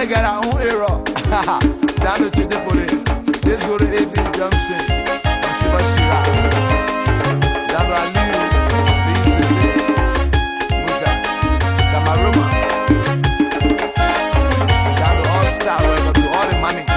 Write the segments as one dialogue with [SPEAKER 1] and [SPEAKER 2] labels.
[SPEAKER 1] Everybody got our own hero. Down to the police. Let's go to A.B. Johnson. Mr. Bashira. Down to Ali. Musa. Kamaruma. Down to all star record to all the monies.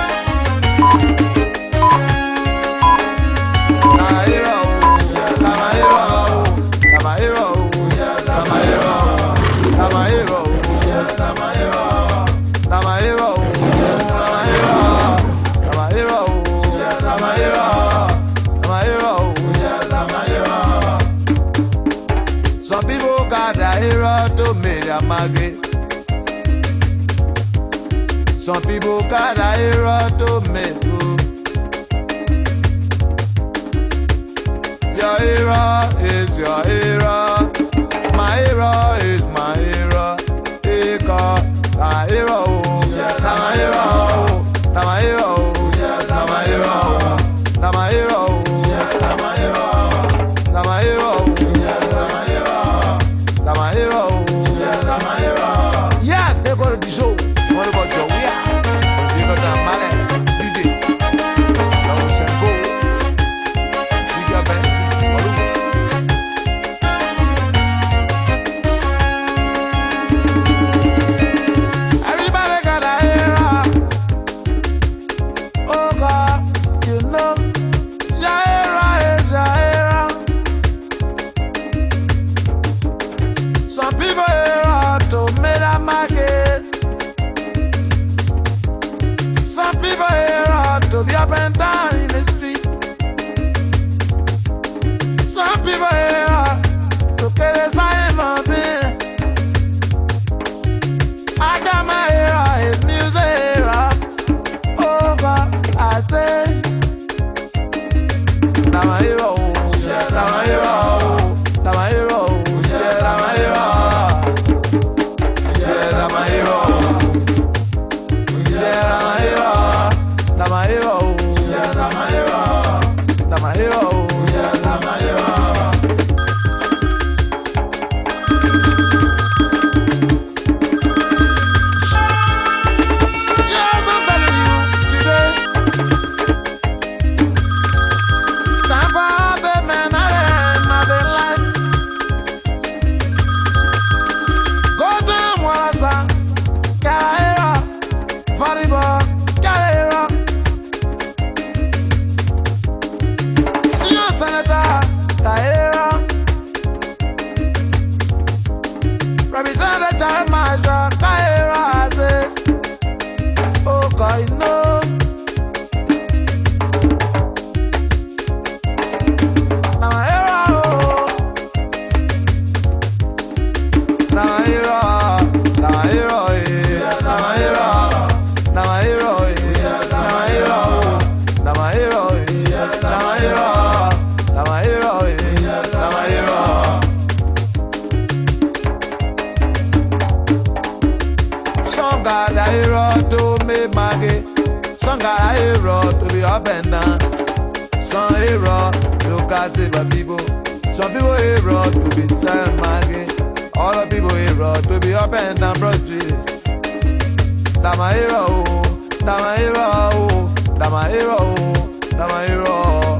[SPEAKER 1] Some people got a hero to make a market. Some people got a hero to make food. Your hero is your hero. My hero is my hero. Take a hero. Na my hero. Na my hero. Na my hero. Na my hero. Na my hero. Na my hero. Na my hero. Yes, they go to the show. What about your way? You got that money. You did. I was saying go. You got Benson. Everybody got a hero. Oh God, you know your hero is your hero. Some people hero to make a market. Some people hero to be up and down in the street. Some people hero to get a sign of it. I got my hero, his music hero. Oh God, I say, now my hero, now my hero, now my hero, yeah, now my hero, yeah, now my hero, yeah, now my hero, now my hero, yeah, now my hero, now my hero, yeah, now my hero. Yes, I'm telling you today. Time for all the men I am of their life. Go down, Wallace. Carrera. Volleyball. Carrera. Senior Senator. Carrera. Representative Child Marshal. Carrera. I say. Oh God, you know. Now my hero. Now my hero. Now my hero. Now my hero. Now my hero. Now my hero. Now my hero. Now my hero. Now my hero. Now my hero. Some got a hero to make money. Some got a hero to be up and down. Some hero to cast it by people. Some people hero to be selling money. All the people hero to be up and down Broad Street. Now my hero. Now my hero. Now my hero. Now my hero.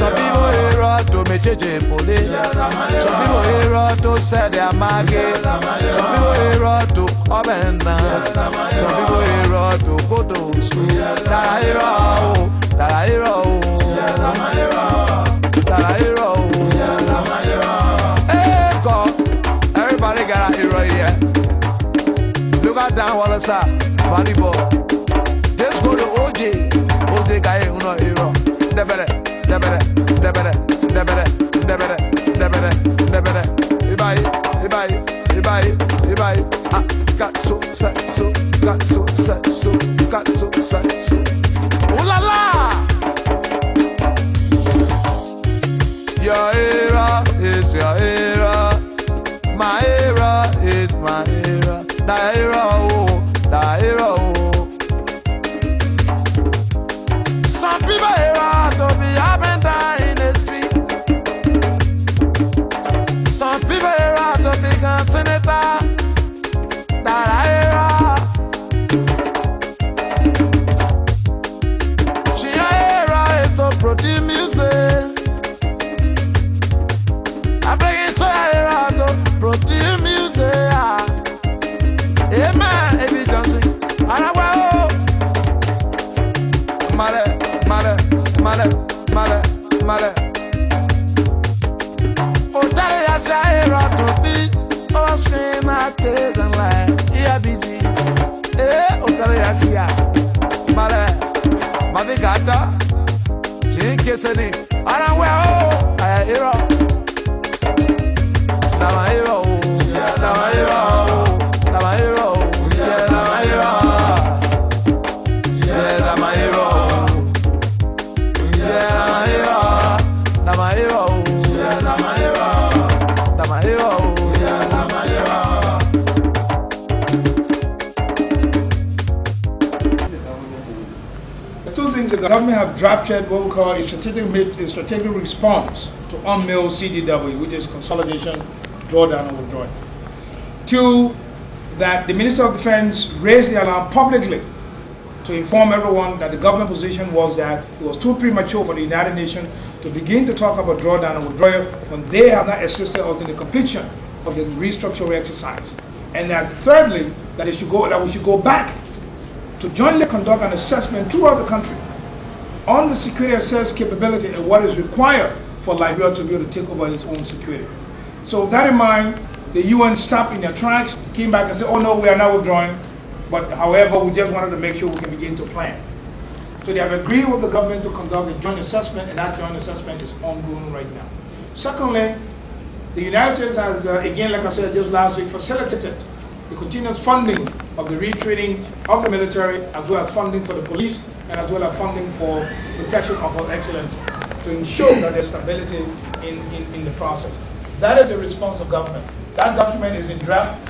[SPEAKER 1] Some people here to me JJ Pole. Some people here to sell their market. Some people here to up and down. Some people here to go to school. That I hear, that I hear, that I hear. Hey, God, everybody got a hero here. Look at that one, sir. Funny boy. Just go to OJ. OJ guy, you know, hero. Debere. Ibai. Ah, got so. Ooh la la! Your era is your era. My era is my era. The era, oh. Some people era to be up and down in the street. Some people era to be continental. That era. She era is to produce music. I think it's era to produce music. Amen. Ebi Johnson. And I will. Male. Oh, that is a hero to be. Oh, scream at it and lie. Yeah, busy. Oh, that is a Male. Mavigata. She kissing it. And I will. I am hero. Now my hero. Now my hero. Now my hero. Yeah, now my hero. Yeah, now my hero.
[SPEAKER 2] The government have drafted what we call a strategic response to unmailed CDW, which is consolidation, drawdown, and withdrawal. Two, that the Minister of Defense raised the alarm publicly to inform everyone that the government position was that it was too premature for the United Nations to begin to talk about drawdown and withdrawal when they have not assisted us in the completion of the restructuring exercise. And that thirdly, that we should go back to jointly conduct an assessment throughout the country on the security assess capability and what is required for Liberia to be able to take over its own security. So with that in mind, the UN stopped in their tracks, came back and said, oh no, we are not withdrawing, but however, we just wanted to make sure we can begin to plan. So they have agreed with the government to conduct a joint assessment, and that joint assessment is ongoing right now. Secondly, the United States has, again, like I said just last week, facilitated the continuous funding of the retraining of the military, as well as funding for the police, and as well as funding for protection of our excellence to ensure that there's stability in the process. That is a response of government. That document is in draft.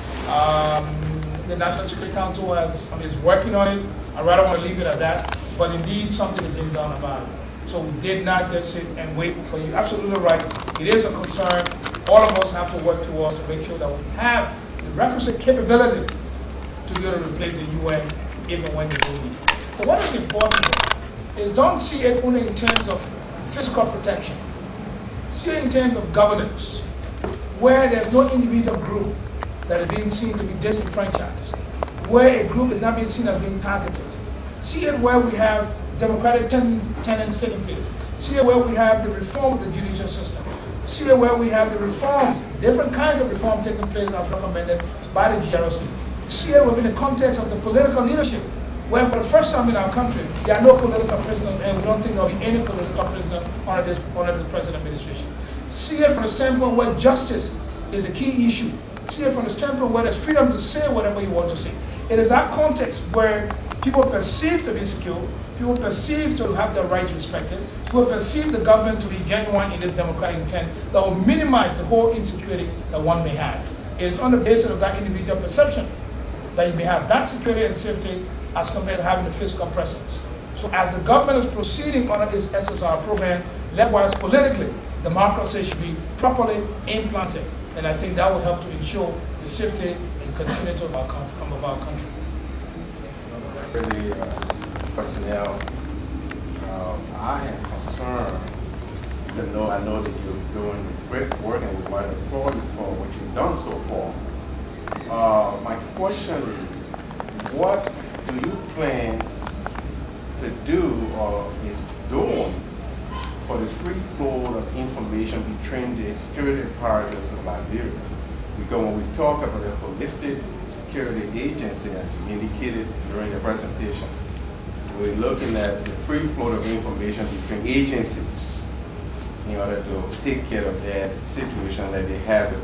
[SPEAKER 2] The National Security Council is working on it. I rather want to leave it at that, but indeed something is being done about it. So we did not just sit and wait for you. Absolutely right. It is a concern. All of us have to work towards to make sure that we have the requisite capability to be able to replace the UN if and when they do need. But what is important is don't see it only in terms of physical protection. See it in terms of governance, where there's no individual group that is being seen to be disenfranchised, where a group is not being seen as being targeted. See it where we have democratic tenets taking place. See it where we have the reform of the judicial system. See it where we have the reforms, different kinds of reform taking place as recommended by the GRC. See it within the context of the political leadership, where for the first time in our country, there are no political prisoners, and we don't think there will be any political prisoner under this present administration. See it from the standpoint where justice is a key issue. See it from the standpoint where there's freedom to say whatever you want to say. It is that context where people perceive to be secure, people perceive to have their rights respected, people perceive the government to be genuine in its democratic intent that will minimize the whole insecurity that one may have. It is on the basis of that individual perception that you may have that security and safety as compared to having the physical presence. So as the government is proceeding on its SSR program, likewise politically, democracy should be properly implanted. And I think that will help to ensure the safety and continuity of our country.
[SPEAKER 3] Really, personnel, I am concerned to know. I know that you're doing great work and we want to applaud you for what you've done so far. My question is, what do you plan to do or is doing for the free flow of information between the security apparatus of Liberia? Because when we talk about a holistic security agency, as you indicated during the presentation, we're looking at the free flow of information between agencies in order to take care of that situation that they have at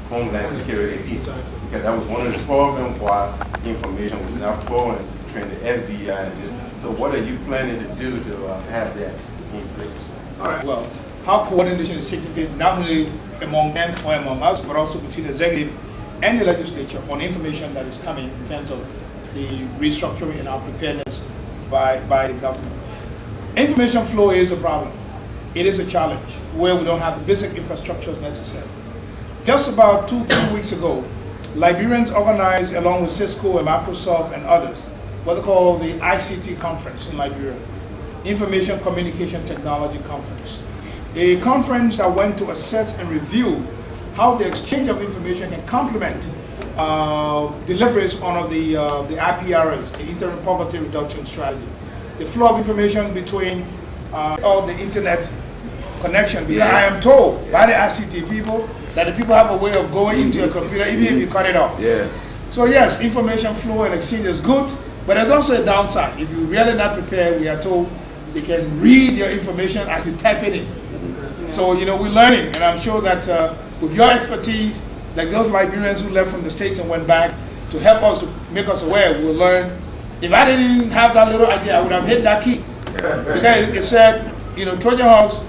[SPEAKER 3] homeland security needs. Because that was one of the problems why information was not flowing between the FBI and this. So what are you planning to do to have that in place?
[SPEAKER 2] All right. Well, how coordination is taking place not only among them or among us, but also between the executive and the legislature on information that is coming in terms of the restructuring and our preparedness by the government. Information flow is a problem. It is a challenge where we don't have the basic infrastructures necessary. Just about 2-3 weeks ago, Liberians organized along with Cisco and Microsoft and others what they call the ICT conference in Liberia, Information Communication Technology Conference. A conference that went to assess and review how the exchange of information can complement deliveries on the IPRS, the Interim Poverty Reduction Strategy. The flow of information between all the internet connection, because I am told by the ICT people that the people have a way of going into a computer even if you cut it off.
[SPEAKER 4] Yes.
[SPEAKER 2] So yes, information flow and exchange is good, but there's also a downside. If you're really not prepared, we are told they can read your information as you type it in. So, you know, we're learning, and I'm sure that with your expertise, like those Liberians who left from the States and went back to help us, make us aware, we'll learn. If I didn't have that little idea, I would have hit that key. Because it said, you know, Trojan horse,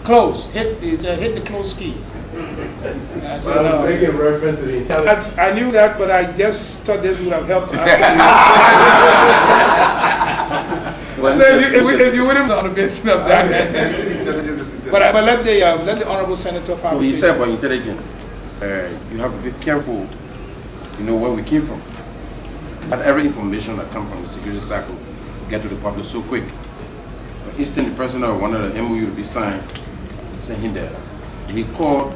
[SPEAKER 2] close, hit the close key. I said,
[SPEAKER 3] making reference to the intelligence.
[SPEAKER 2] I knew that, but I just thought this would have helped. So if you wouldn't on the basis of that, but let the honorable senator.
[SPEAKER 4] No, he said about intelligence. You have to be careful. You know where we came from. Not every information that comes from the security cycle get to the public so quick. For instance, the president of one of the MOU to be signed, sent him there. He called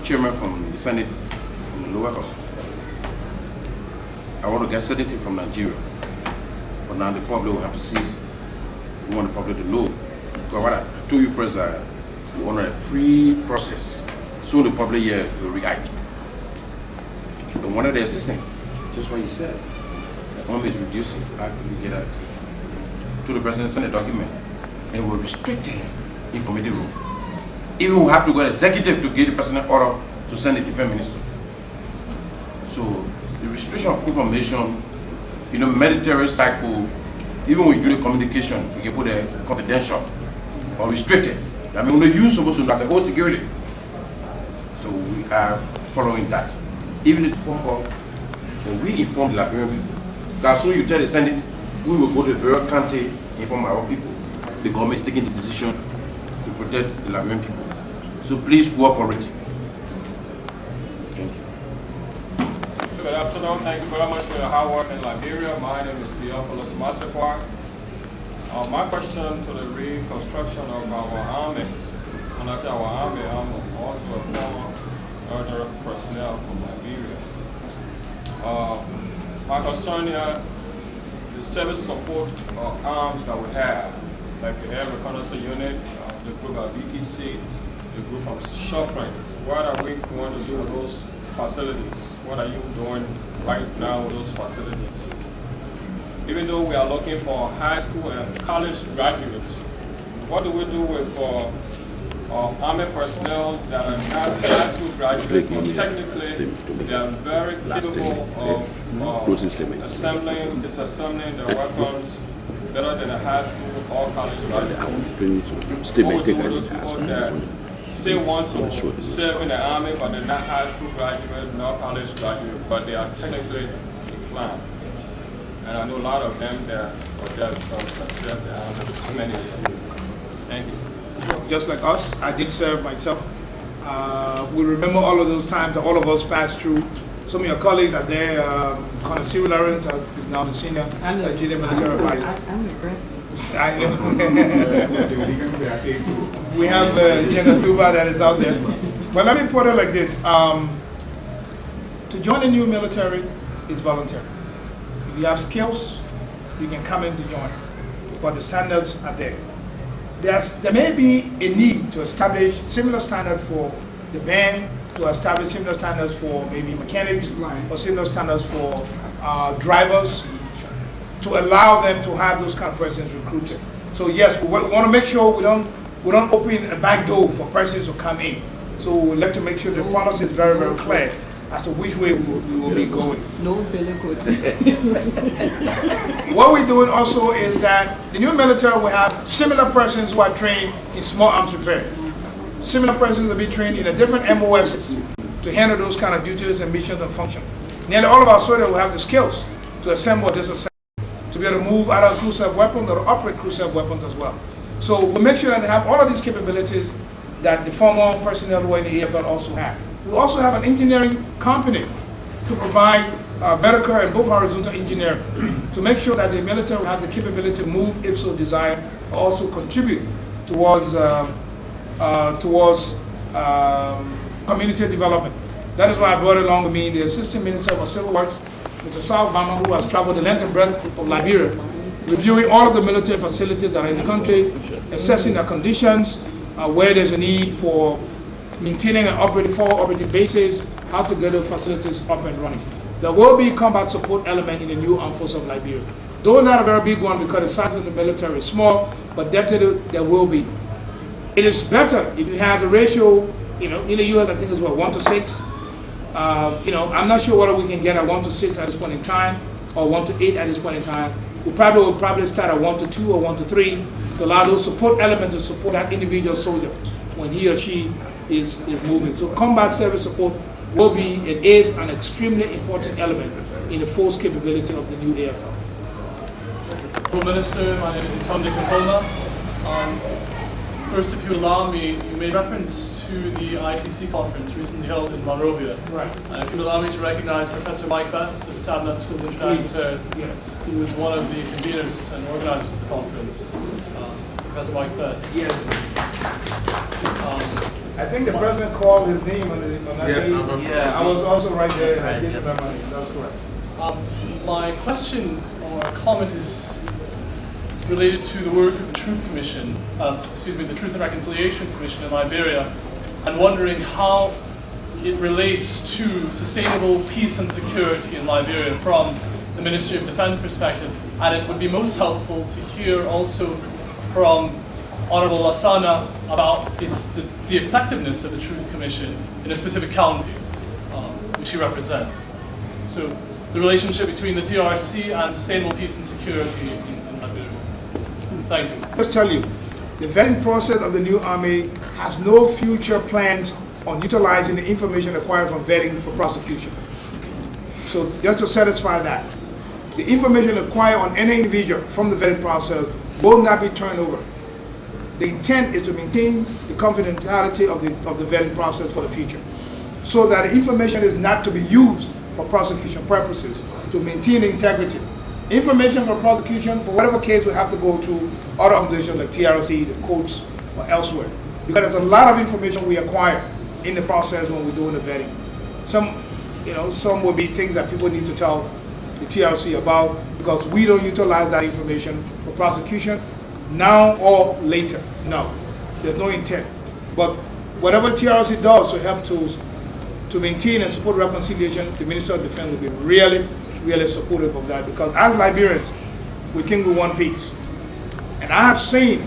[SPEAKER 4] chairman from the Senate from the lower house. I want to get certain thing from Nigeria. But now the public will have to cease. We want the public to know. Because what I told you first, we want a free process. So the public here will react. And one of the assistants, just what he said, the army is reducing. How can we get that assistance? To the president, send a document, and we're restricted in committee room. Even we have to go to executive to get the president order to send the defense minister. So the restriction of information, you know, military cycle, even with duty communication, you can put a confidential or restricted. I mean, when you're supposed to do as a whole security. So we are following that. Even the phone call, when we inform the Liberian people, because soon you tell the Senate, we will go to the various county, inform our people. The government is taking the decision to protect the Liberian people. So please cooperate. Thank you.
[SPEAKER 5] Good afternoon. Thank you very much for your hard work in Liberia. My name is Theophilus Masakwa. My question to the reconstruction of our army. When I say our army, I'm also a former military personnel from Liberia. My concern here, the service support arms that we have, like the Air Reconnaissance Unit, the group of BTC, the group from Shuffling. What are we going to do with those facilities? What are you doing right now with those facilities? Even though we are looking for high school and college graduates, what do we do with Army personnel that are not high school graduates, but technically they are very capable of assembling, disassembling their weapons better than a high school or college graduate? What we do with those people that still want to serve in the Army, but they're not high school graduates, not college graduates, but they are technically inclined? And I know a lot of them that are just going to serve the Army for many years. Thank you.
[SPEAKER 2] Just like us, I did serve myself. We remember all of those times that all of us passed through. Some of your colleagues are there. Colonel Cyril Lawrence is now the senior junior military advisor.
[SPEAKER 6] I'm impressed.
[SPEAKER 2] I know. We have General Tuba that is out there. But let me put it like this. To join the new military is voluntary. If you have skills, you can come in to join. But the standards are there. There may be a need to establish similar standards for the band, to establish similar standards for maybe mechanics, or similar standards for drivers, to allow them to have those kind of persons recruited. So yes, we want to make sure we don't open a back door for persons to come in. So we like to make sure the policy is very, very clear as to which way we will be going.
[SPEAKER 6] No, very good.
[SPEAKER 2] What we're doing also is that the new military will have similar persons who are trained in small arms repair. Similar persons will be trained in the different MOSs to handle those kind of duties and missions and functions. Nearly all of our soldiers will have the skills to assemble or disassemble, to be able to move either cruise-self weapons or to operate cruise-self weapons as well. So we'll make sure that they have all of these capabilities that the former personnel who are in the AFL also have. We also have an engineering company to provide vertical and both horizontal engineering to make sure that the military will have the capability to move if so desired, also contribute towards community development. That is why I brought along with me the Assistant Minister of Civil Works, Mr. Sal Vama, who has traveled the length and breadth of Liberia, reviewing all of the military facilities that are in the country, assessing their conditions, where there's a need for maintaining and operating forward operating bases, how to get those facilities up and running. There will be combat support element in the new armed forces of Liberia. Though not a very big one because the size of the military is small, but definitely there will be. It is better if you have a ratio, in the US I think it's 1 to 6. I'm not sure whether we can get a 1 to 6 at this point in time or 1 to 8 at this point in time. We will probably start at 1 to 2 or 1 to 3 to allow those support elements to support that individual soldier when he or she is moving. So combat service support it is an extremely important element in the force capability of the new AFL.
[SPEAKER 7] Minister, my name is Itamde Kampona. First, if you allow me, you made reference to the ITC conference recently held in Monrovia.
[SPEAKER 2] Right.
[SPEAKER 7] And if you'd allow me to recognize Professor Mike Best at the Sabinat School of International Affairs, who was one of the conveners and organizers of the conference. Professor Mike Best.
[SPEAKER 2] Yes. I think the president called his name on that
[SPEAKER 3] Yes,
[SPEAKER 2] day.
[SPEAKER 3] yeah.
[SPEAKER 2] I was also right there.
[SPEAKER 6] Right,
[SPEAKER 2] I did
[SPEAKER 6] yes.
[SPEAKER 2] That's correct.
[SPEAKER 7] My question or comment is related to the work of the Truth Commission, the Truth and Reconciliation Commission in Liberia, and wondering how it relates to sustainable peace and security in Liberia from the Ministry of Defense perspective. And it would be most helpful to hear also from Honorable Lasana about the effectiveness of the Truth Commission in a specific county, which he represents. So the relationship between the TRC and sustainable peace and security in Liberia. Thank you.
[SPEAKER 2] Let's tell you, the vetting process of the new army has no future plans on utilizing the information acquired from vetting for prosecution. So just to satisfy that, the information acquired on any individual from the vetting process will not be turned over. The intent is to maintain the confidentiality of the vetting process for the future, so that the information is not to be used for prosecution purposes, to maintain the integrity. Information for prosecution, for whatever case, will have to go to other organizations like TRC, the courts, or elsewhere. Because there's a lot of information we acquire in the process when we're doing the vetting. Some will be things that people need to tell the TRC about because we don't utilize that information for prosecution now or later. No, there's no intent. But whatever TRC does to help to maintain and support reconciliation, the Minister of Defense will be really, really supportive of that because as Liberians, we think we want peace. And I have seen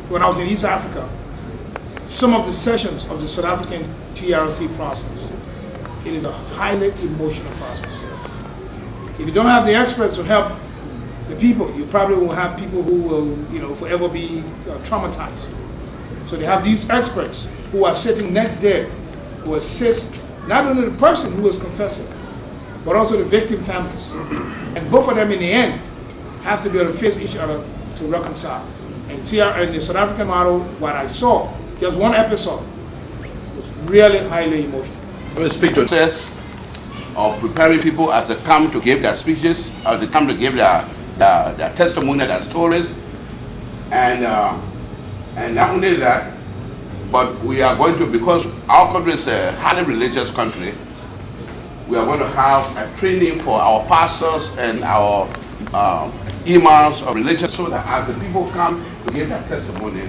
[SPEAKER 2] when I was in East Africa, some of the sessions of the South African TRC process. It is a highly emotional process. If you don't have the experts to help the people, you probably will have people who will, forever be traumatized. So they have these experts who are sitting next there, who assist not only the person who is confessing, but also the victim families. And both of them in the end have to be able to face each other to reconcile. And in the South African model, what I saw, just one episode, was really highly emotional.
[SPEAKER 8] Let me speak to the process of preparing people as they come to give their speeches, as they come to give their
[SPEAKER 6] their testimony as tourists, and not only that, but we are going to, because our country is a highly religious country, we are going to have a training for our pastors and our imams or religious, so that as the people come to give their testimony,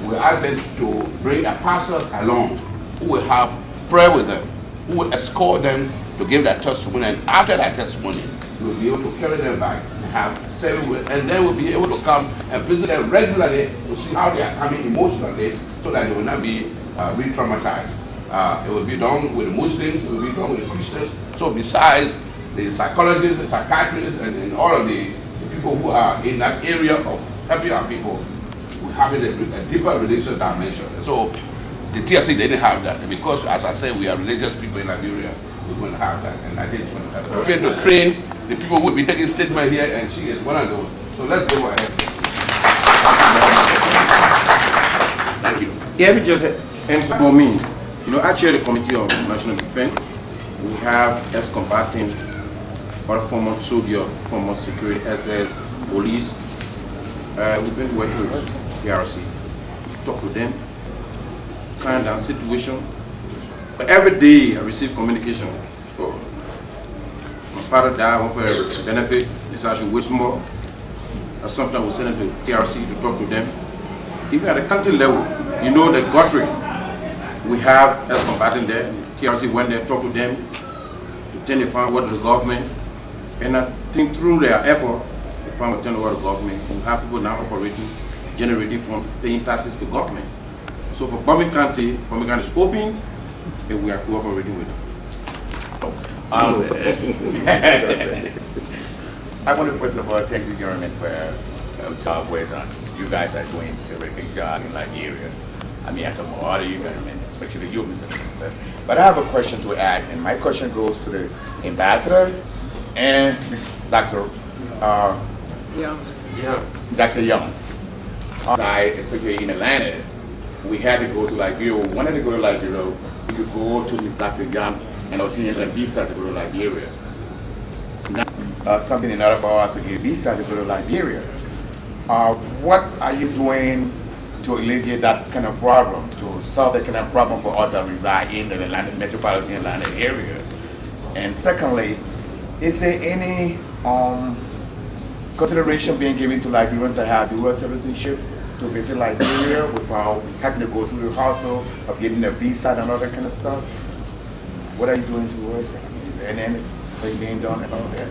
[SPEAKER 6] we ask them to bring their pastors along, who will have prayer with them, who will escort them to give their testimony, and after that testimony, we will be able to carry them back and have service with, and then we'll be able to come and visit them regularly to see how they are coming emotionally, so that they will not be re-traumatized. It will be done with the Muslims, it will be done with the Christians. So besides the psychologists, the psychiatrists, and all of the people who are in that area of helping our people, we have a deeper religious dimension. So the TRC didn't have that, because as I said, we are religious people in Liberia. We're going to have that, and I think it's going to happen. We're trying to train the people who will be taking statement here, and she is one of those. So let's go ahead. Thank you.
[SPEAKER 4] Yeah, we just answer for me. You know, I chair the Committee of National Defense. We have ex-combatant, other former soldier, former security, SS, police. We've been working with PRC, talk to them, kind of situation. But every day I receive communication. So, my father died, one for a benefit, this I should wish more. And sometimes we send them to PRC to talk to them. Even at the country level, you know the Guthrie, we have ex-combatant there. TRC went there, talked to them, to turn the farm over to the government. And I think through their effort, the farm will turn over to the government. We have people now operating, generating from paying taxes to government. So for Bombing County is open, and we are cooperating with them.
[SPEAKER 8] I want to first of all thank the government for the job well done. You guys are doing a very good job in Liberia. I mean, I talk about all of you government, especially you, Mr. Minister. But I have a question to ask, and my question goes to the ambassador and Dr. Dr. Young. Especially in Atlanta, we had to go to Liberia. We wanted to go to Liberia. We could go to Dr. Young and obtain a visa to go to Liberia. Now, something in order for us to get a visa to go to Liberia. What are you doing to alleviate that kind of problem, to solve that kind of problem for us that reside in the Atlanta, metropolitan Atlanta area? And secondly, is there any consideration being given to Liberians that have dual citizenship to visit Liberia without having to go through the hassle of getting a visa and all that kind of stuff? What are you doing towards that? Is there anything being done about that?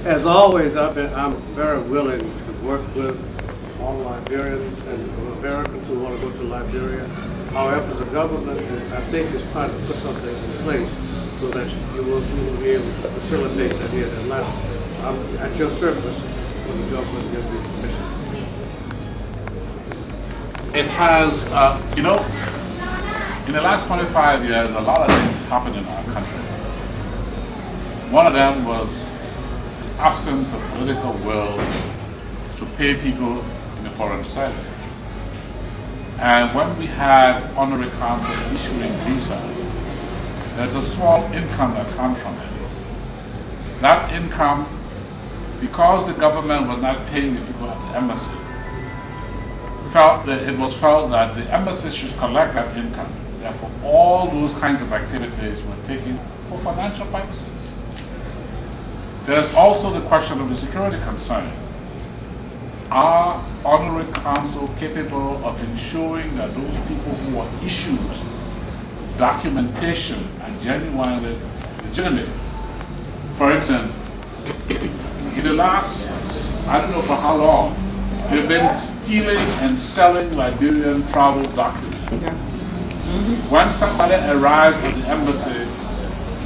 [SPEAKER 9] As always, I'm very willing to work with all Liberians and Americans who want to go to Liberia. However, the government, I think, is trying to put something in place so that you will be able to facilitate that here in Atlanta. I'm at your service when the government gives me permission.
[SPEAKER 10] It has, you know, in the last 25 years, a lot of things happened in our country. One of them was the absence of political will to pay people in the foreign service. And when we had honorary council issuing visas, there's a small income that comes from it. That income, because the government was not paying the people at the embassy, it was felt that the embassy should collect that income. Therefore, all those kinds of activities were taken for financial purposes. There's also the question of the security concern. Are honorary council capable of ensuring that those people who are issued documentation are genuinely legitimate? For instance, in the last, I don't know for how long, they've been stealing and selling Liberian travel documents. When somebody arrives at the embassy,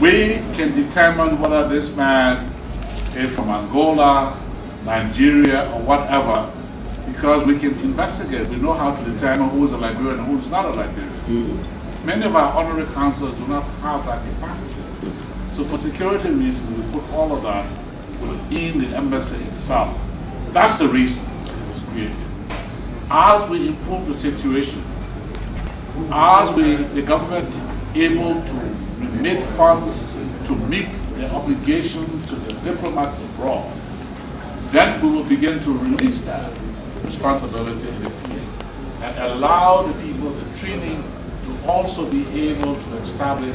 [SPEAKER 10] we can determine whether this man is from Angola, Nigeria, or whatever, because we can investigate. We know how to determine who is a Liberian and who is not a Liberian. Many of our honorary councils do not have that capacity. So for security reasons, we put all of that within the embassy itself. That's the reason it was created. As we improve the situation, as the government is able to remit funds to meet their obligation to the diplomats abroad, then we will begin to release that responsibility in the field and allow the people, the training, to also be able to establish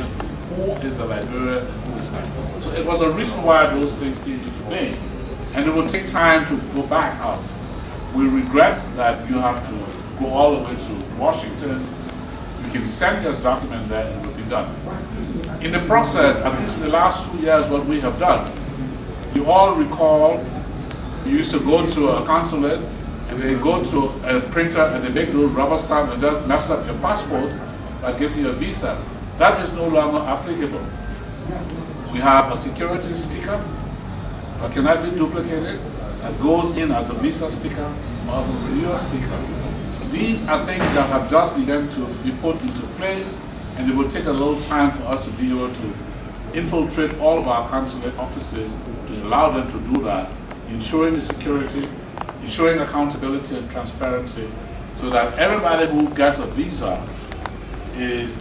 [SPEAKER 10] who is a Liberian and who is not. So it was a reason why those things came into play. And it will take time to go back up. We regret that you have to go all the way to Washington. You can send us document there and it will be done. In the process, at least in the last 2 years, what we have done, you all recall, you used to go to a consulate and they go to a printer and they make those rubber stamps and just mess up your passport by giving you a visa. That is no longer applicable. We have a security sticker that cannot be duplicated, that goes in as a visa sticker or as a renewal sticker. These are things that have just begun to be put into place, and it will take a little time for us to be able to infiltrate all of our consulate offices to allow them to do that, ensuring the security, ensuring accountability and transparency, so that everybody who gets a visa is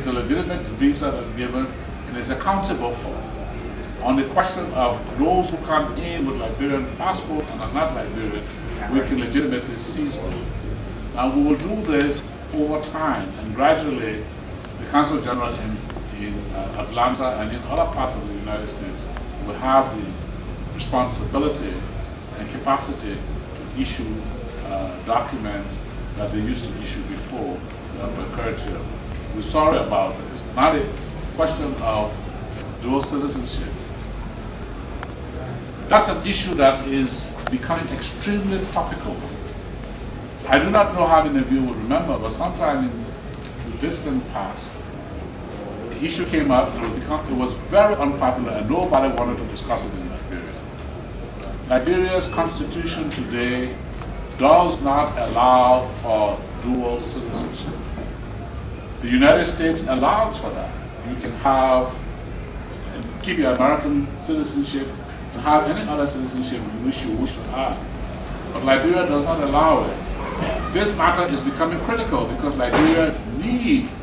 [SPEAKER 10] a legitimate visa that's given and is accountable for. On the question of those who come in with Liberian passports and are not Liberian, we can legitimately seize them. Now we will do this over time, and gradually the Consul General in Atlanta and in other parts of the United States will have the responsibility and capacity to issue documents that they used to issue before that occurred to them. We're sorry about this. Not a question of dual citizenship. That's an issue that is becoming extremely topical. I do not know how many of you will remember, but sometime in the distant past, the issue came up, it was very unpopular and nobody wanted to discuss it in Liberia. Liberia's constitution today does not allow for dual citizenship. The United States allows for that. You can have, and keep your American citizenship and have any other citizenship you wish to have. But Liberia does not allow it. This matter is becoming critical because Liberia needs,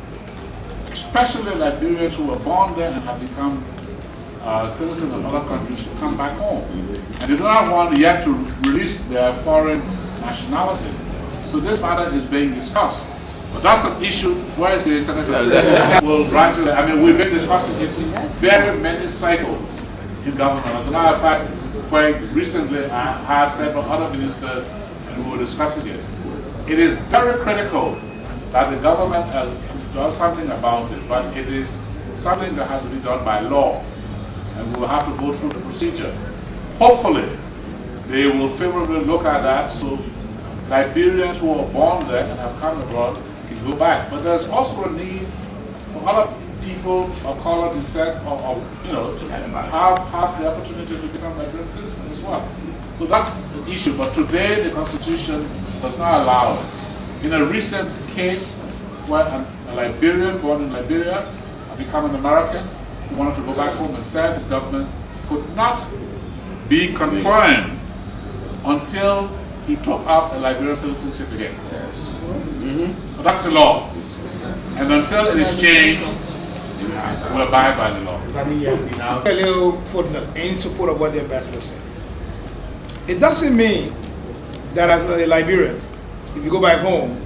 [SPEAKER 10] especially Liberians who were born there and have become citizens of other countries, to come back home. And they do not want yet to release their foreign nationality. So this matter is being discussed. But that's an issue. Where is the Senator? Will gradually, I mean, we've been discussing it in very many cycles in government. As a matter of fact, quite recently I had several other ministers and we were discussing it. It is very critical that the government does something about it, but it is something that has to be done by law, and we will have to go through the procedure. Hopefully, they will favorably look at that so Liberians who are born there and have come abroad can go back. But there's also a need for other people of color descent or to have the opportunity to become Liberian citizens as well. So that's the issue. But today the Constitution does not allow it. In a recent case where a Liberian born in Liberia and become an American who wanted to go back home and serve his government could not be confirmed until he took up a Liberian citizenship again. Yes. So that's the law. And until it is changed, we'll abide by the law.
[SPEAKER 2] A little footnote in support of what the ambassador said. It doesn't mean that as a Liberian, if you go back home,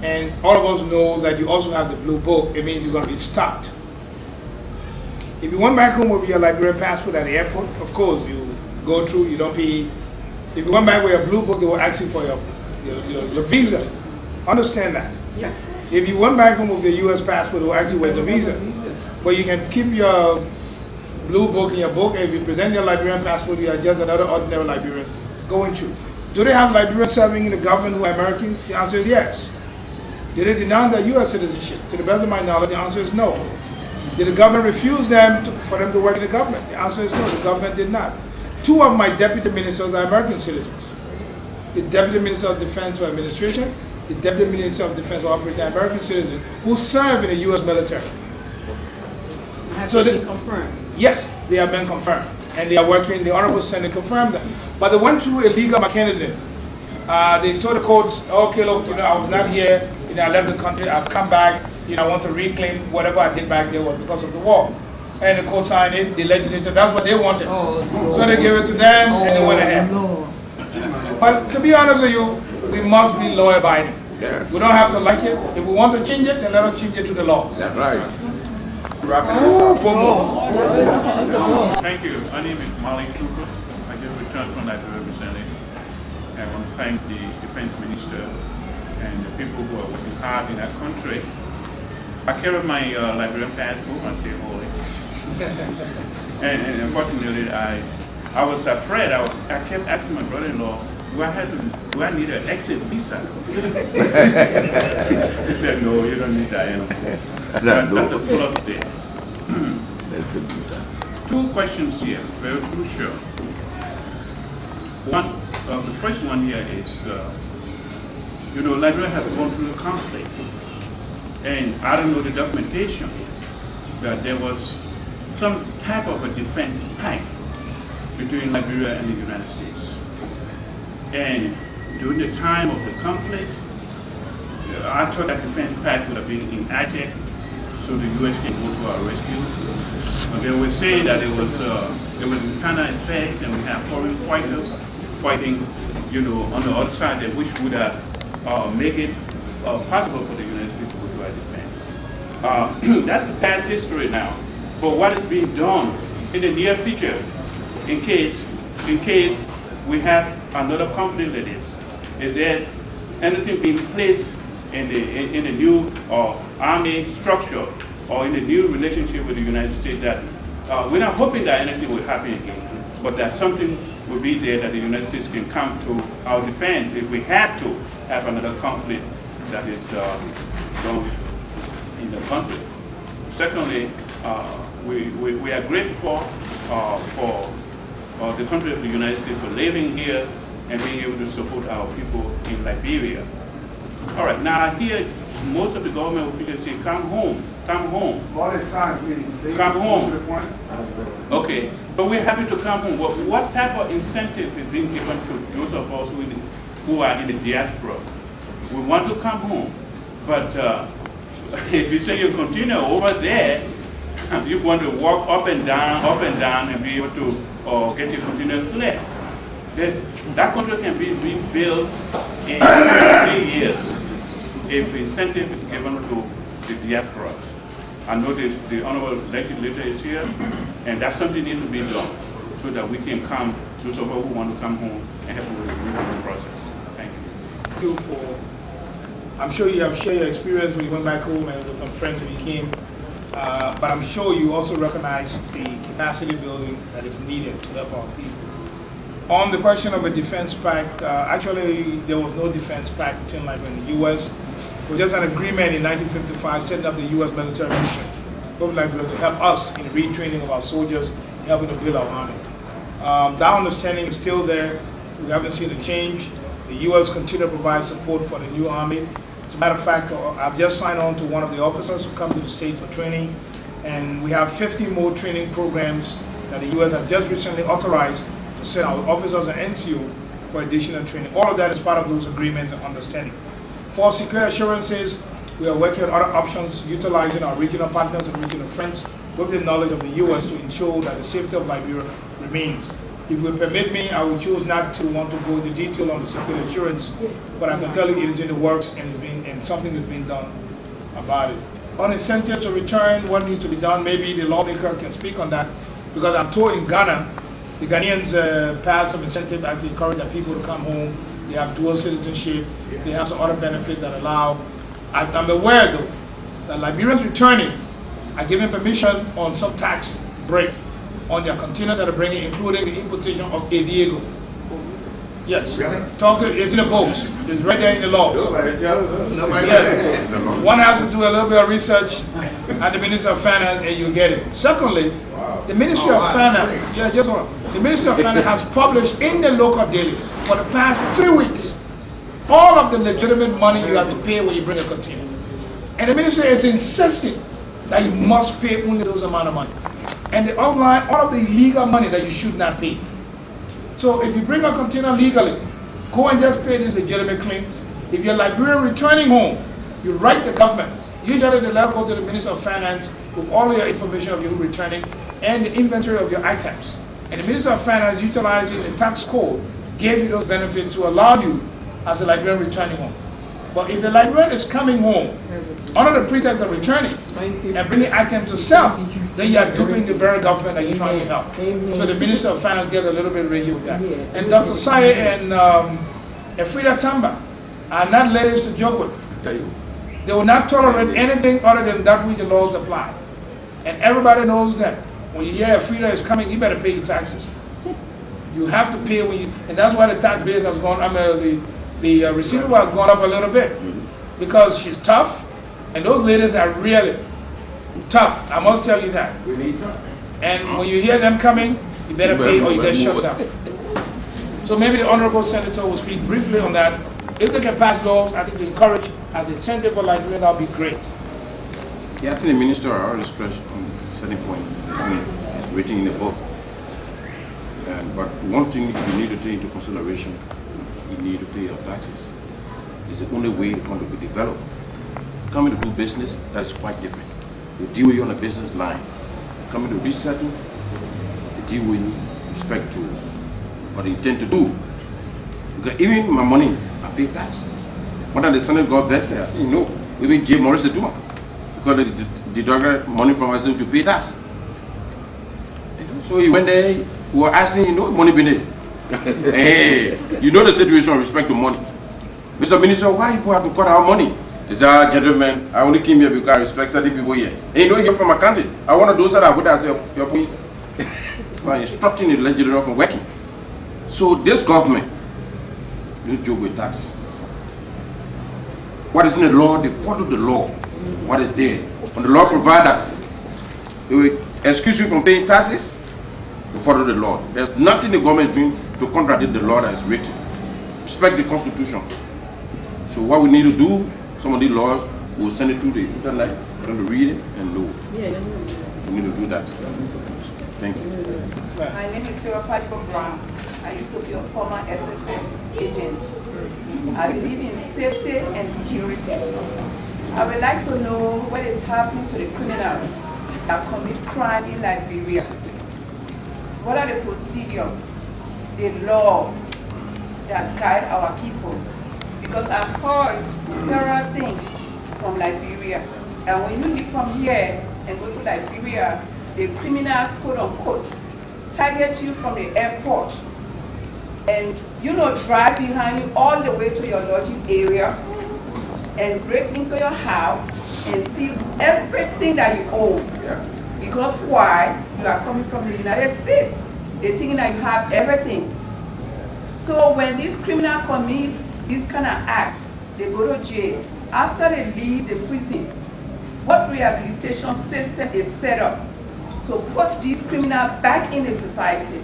[SPEAKER 2] and all of us know that you also have the blue book, it means you're going to be stopped. If you went back home with your Liberian passport at the airport, of course, you go through, you don't pay. If you went back with your blue book, they will ask you for your visa. Understand that.
[SPEAKER 11] Yeah.
[SPEAKER 2] If you went back home with your U.S. passport, they will ask you where's the visa. But you can keep your blue book in your book, and if you present your Liberian passport, you are just another ordinary Liberian going through. Do they have Liberians serving in the government who are American? The answer is yes. Did they deny their U.S. citizenship? To the best of my knowledge, the answer is no. Did the government refuse them for them to work in the government? The answer is no, the government did not. 2 of my deputy ministers are American citizens. The deputy minister of defense or administration, the deputy minister of defense or operating American citizen who serve in the U.S. military.
[SPEAKER 11] Have they been confirmed?
[SPEAKER 2] Yes, they have been confirmed. And they are working, the Honorable Senate confirmed them. But they went through a legal mechanism. They told the courts, okay, look, I was not here, I left the country, I've come back, I want to reclaim whatever I did back there was because of the war. and the court signed it, the legislature, that's what they wanted.
[SPEAKER 11] Oh,
[SPEAKER 2] So they gave it to them and they went ahead.
[SPEAKER 11] Lord.
[SPEAKER 2] But to be honest with you, we must be law abiding.
[SPEAKER 6] Yeah.
[SPEAKER 2] We don't have to like it. If we want to change it, then let us change it to the laws.
[SPEAKER 6] That's right.
[SPEAKER 2] Wrapping this up.
[SPEAKER 10] Thank you. My name is Malik Tukur. I just returned from Liberia recently. I want to thank the defense minister and the people who are working hard in that country. I carried my Liberian passport and stay holy. and unfortunately, I was afraid. I kept asking my brother-in-law, do I need an exit visa? He said, no, you don't need that anymore. That's a plus there. Two questions here, very crucial. One, the first one here is, Liberia has gone through a conflict, and I don't know the documentation, but there was some type of a defense pact between Liberia and the United States. And during the time of the conflict, I thought that defense pact would have been enacted so the U.S. can go to our rescue. They were saying that it was internal effects, and we have foreign fighters fighting, on the other side, which would make it possible for the United States to go to our defense. That's the past history now. But what is being done in the near future, in case we have another conflict like this? Is there anything being placed in the new army structure or in the new relationship with the United States that we're not hoping that anything will happen again, but that something will be there that the United States can come to our defense if we have to have another conflict that is done in the country. Secondly, we are grateful for the country of the United States for living here and being able to support our people in Liberia. All right, now I hear most of the government officials say, come home, come home.
[SPEAKER 2] All the time, please.
[SPEAKER 10] Come home. Okay, but we're happy to come home. What type of incentive is being given to those of us who are in the diaspora? We want to come home, but if you say you continue over there, you want to walk up and down and be able to get your continuous play. That country can be rebuilt in 3 years if incentive is given to the diaspora. I know the honorable legislator is here, and that's something that needs to be done so that we can come to those of us who want to come home and help with the rebuilding process. Thank you.
[SPEAKER 2] I'm sure you have shared your experience when you went back home and with some friends when you came, but I'm sure you also recognize the capacity building that is needed to help our people. On the question of a defense pact, actually there was no defense pact between Liberia and the U.S. It was just an agreement in 1955 setting up the U.S. military mission of Liberia to help us in the retraining of our soldiers, helping to build our army. That understanding is still there. We haven't seen a change. The U.S. continue to provide support for the new army. As a matter of fact, I've just signed on to one of the officers who come to the States for training, and we have 50 more training programs that the U.S. has just recently authorized to send our officers and NCO for additional training. All of that is part of those agreements and understanding. For security assurances, we are working on other options, utilizing our regional partners and regional friends with the knowledge of the U.S. to ensure that the safety of Liberia remains. If you permit me, I will choose not to want to go into detail on the security assurance, but I can tell you it is in the works and something is being done about it. On incentives of return, what needs to be done, maybe the lawmaker can speak on that, because I'm told in Ghana, the Ghanaians pass some incentive that encourage their people to come home. They have dual citizenship. They have some other benefits that allow. I'm aware, though, that Liberians returning are given permission on some tax break on their container that are bringing, including the importation of aviago. Yes. Really? It's in the books. It's right there in the law. Yes. One has to do a little bit of research at the Ministry of Finance and you get it. Secondly, the Ministry of Finance, the Ministry of Finance has published in the local daily for the past 3 weeks all of the legitimate money you have to pay when you bring a container. And the ministry is insisting that you must pay only those amount of money. And they outline all of the illegal money that you should not pay. So if you bring a container legally, go and just pay these legitimate claims. If you're Liberian returning home, you write the government Usually the letter go to the Minister of Finance with all your information of your returning and the inventory of your items. And the Minister of Finance, utilizing the tax code, gave you those benefits to allow you as a Liberian returning home. But if the Liberian is coming home under the pretext of returning and bringing items to sell, then you are duping the very government that you're trying to help. So the Minister of Finance gets a little bit rigid with that. And Dr. Saye and Frida Tamba are not ladies to joke with. They will not tolerate anything other than that which the laws apply. And everybody knows that. When you hear Frida is coming, you better pay your taxes. You have to pay when you, and that's why the tax base has gone, the receivable has gone up a little bit. Because she's tough, and those ladies are really tough. I must tell you that.
[SPEAKER 6] We need that.
[SPEAKER 2] And when you hear them coming, you better pay or you get shut down. So maybe the Honorable Senator will speak briefly on that. If they can pass laws, I think to encourage as incentive for Liberia, that would be great.
[SPEAKER 4] Yeah, I think the minister already stressed on a certain point. It's written in the book. But one thing you need to take into consideration, you need to pay your taxes. It's the only way it's going to be developed. Coming to do business, that is quite different. They deal with you on a business line. Coming to resettle, they deal with you with respect to what they intend to do. Because even my money, I pay tax. When the Senate got vexed, you know, even J. Morris did too. Because they deducted money from us to pay tax. So he went there, we were asking, you know, money been there. Hey, you know the situation with respect to money. Mr. Minister, why people have to cut our money? He said, gentlemen, I only came here because I respect certain people here. And you know, you're from a country. I want to do that. I would say, your police. By instructing the legislature from working. So this government, you joke with tax. What is in the law, they follow the law. What is there? When the law provides that, they will excuse you from paying taxes, you follow the law. There's nothing the government is doing to contradict the law that is written. Respect the Constitution. So what we need to do, some of these laws, we'll send it to the internet for them to read it and know. We need to do that. Thank you.
[SPEAKER 12] My name is Sarah Brown. I used to be a former SSS agent. I believe in safety and security. I would like to know what is happening to the criminals that commit crime in Liberia. What are the procedures, the laws that guide our people? Because I've heard several things from Liberia. And when you leave from here and go to Liberia, the criminals, quote unquote, target you from the airport and, you know, drive behind you all the way to your lodging area and break into your house and steal everything that you own.
[SPEAKER 6] Yeah.
[SPEAKER 12] Because why? You are coming from the United States. They're thinking that you have everything. So when these criminals commit this kind of act, they go to jail. After they leave the prison, what rehabilitation system is set up to put these criminals back in the society?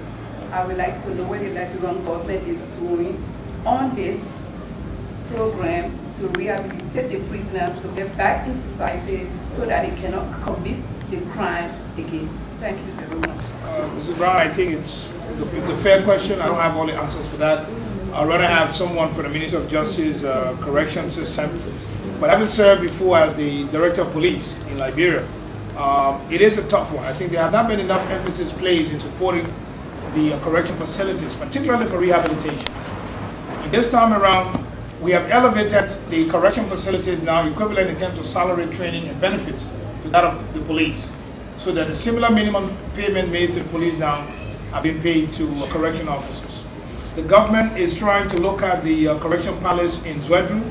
[SPEAKER 12] I would like to know what the Liberian government is doing on this program to rehabilitate the prisoners to get back in society so that they cannot commit the crime again. Thank you very much.
[SPEAKER 2] Mrs. Brown, I think it's a fair question. I don't have all the answers for that. I'd rather have someone for the Ministry of Justice correction system. But having served before as the Director of Police in Liberia, it is a tough one. I think there has not been enough emphasis placed in supporting the correction facilities, particularly for rehabilitation. And this time around, we have elevated the correction facilities now equivalent in terms of salary, training, and benefits to that of the police. So that a similar minimum payment made to the police now are being paid to correction officers. The government is trying to look at the correction palace in Zwedru.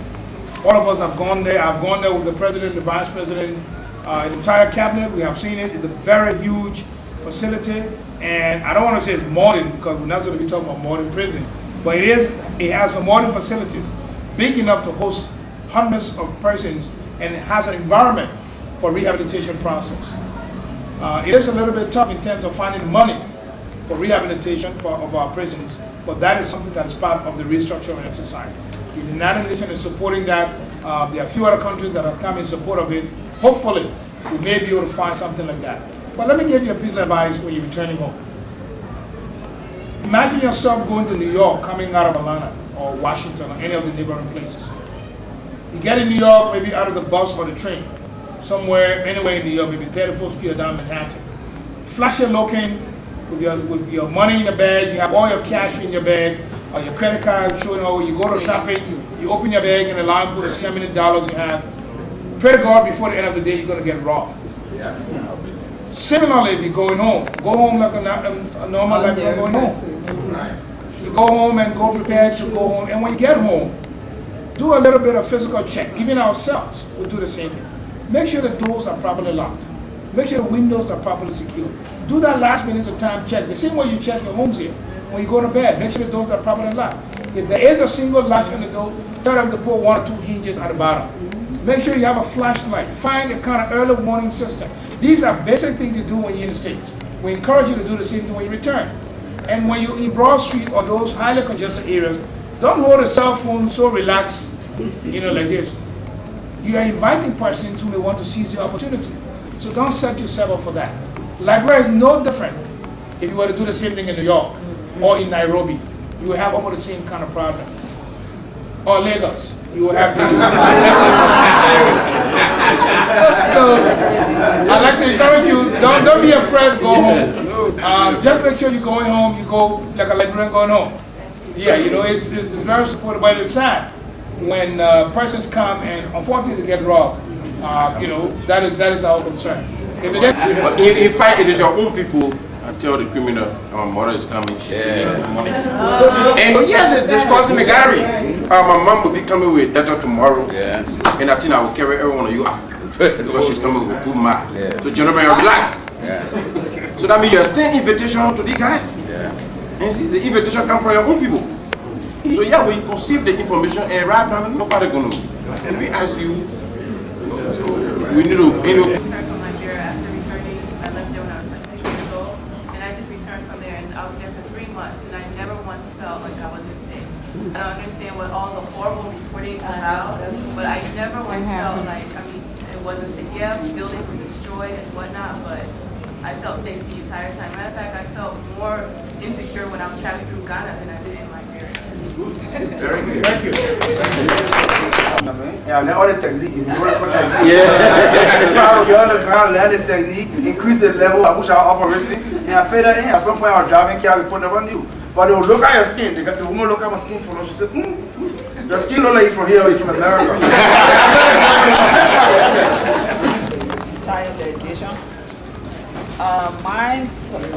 [SPEAKER 2] All of us have gone there. I've gone there with the president, the vice president, the entire cabinet. We have seen it. It's a very huge facility. And I don't want to say it's modern because we're not going to be talking about modern prison. But it has some modern facilities, big enough to host hundreds of persons, and it has an environment for rehabilitation process. It is a little bit tough in terms of finding money for rehabilitation of our prisons, but that is something that is part of the restructuring exercise. The United Nations is supporting that. There are a few other countries that have come in support of it. Hopefully, we may be able to find something like that. But let me give you a piece of advice when you're returning home. Imagine yourself going to New York, coming out of Atlanta or Washington or any of the neighboring places. You get in New York, maybe out of the bus or the train. somewhere, anywhere in New York, maybe 34th Street or down Manhattan. Flush your looking with your money in the bag, you have all your cash in your bag, or your credit card showing all, you go to shopping, you open your bag and allow them to put how many dollars you have. Pray to God before the end of the day you're going to get robbed. Similarly, if you're going home, go home like a normal like you're going home. You go home and go prepared to go home, and when you get home, do a little bit of physical check. Even ourselves will do the same thing. Make sure the doors are properly locked. Make sure the windows are properly secured. Do that last minute of time check. The same way you check your homes here. When you go to bed, make sure the doors are properly locked. If there is a single latch on the door, tell them to put 1 or 2 hinges at the bottom. Make sure you have a flashlight. Find a kind of early warning system. These are basic things to do when you're in the States. We encourage you to do the same thing when you return. And when you're in Broad Street or those highly congested areas, don't hold a cell phone so relaxed, like this. You are inviting persons who may want to seize the opportunity. So don't set yourself up for that. Liberia is no different if you were to do the same thing in New York or in Nairobi. You will have almost the same kind of problem. Or Lagos, you will have So I'd like to encourage you, don't be afraid to go home. Just make sure you're going home, you go like a Liberian going home. Yeah, it's very supportive, but it's sad when persons come and unfortunately get robbed. That is our concern.
[SPEAKER 4] In fact, it is your own people. I tell the criminal, my mother is coming, she's taking good money. And yes, it's discussing the gallery. My mom will be coming with data tomorrow. And I think I will carry every one of you out. Because she's coming with good mark. So gentlemen, relax. So that means you're staying invitation to these guys. And see, the invitation comes from your own people. So yeah, when you conceive the information and right now, nobody gonna know. And we ask you, we need to,
[SPEAKER 13] returned from Liberia after returning. I left there when I was 6 years old, and I just returned from there, and I was there for 3 months, and I never once felt like I wasn't safe. I don't understand what all the horrible reporting is about, but I never once felt like, it wasn't safe. Yeah, buildings were destroyed and whatnot, but I felt safe the entire time. Matter of fact, I felt more insecure when I was traveling through Ghana than I did in Liberia.
[SPEAKER 3] Very good.
[SPEAKER 2] Thank you.
[SPEAKER 14] Yeah, learn all the technique. If you work for technique. So I will get on the ground, learn the technique, increase the level at which I am operating, and I fade that in. At some point, I was driving car, we put them on you. But they will look at your skin. The woman look at my skin for she said, your skin look like you from here or you from America.
[SPEAKER 11] Entire dedication.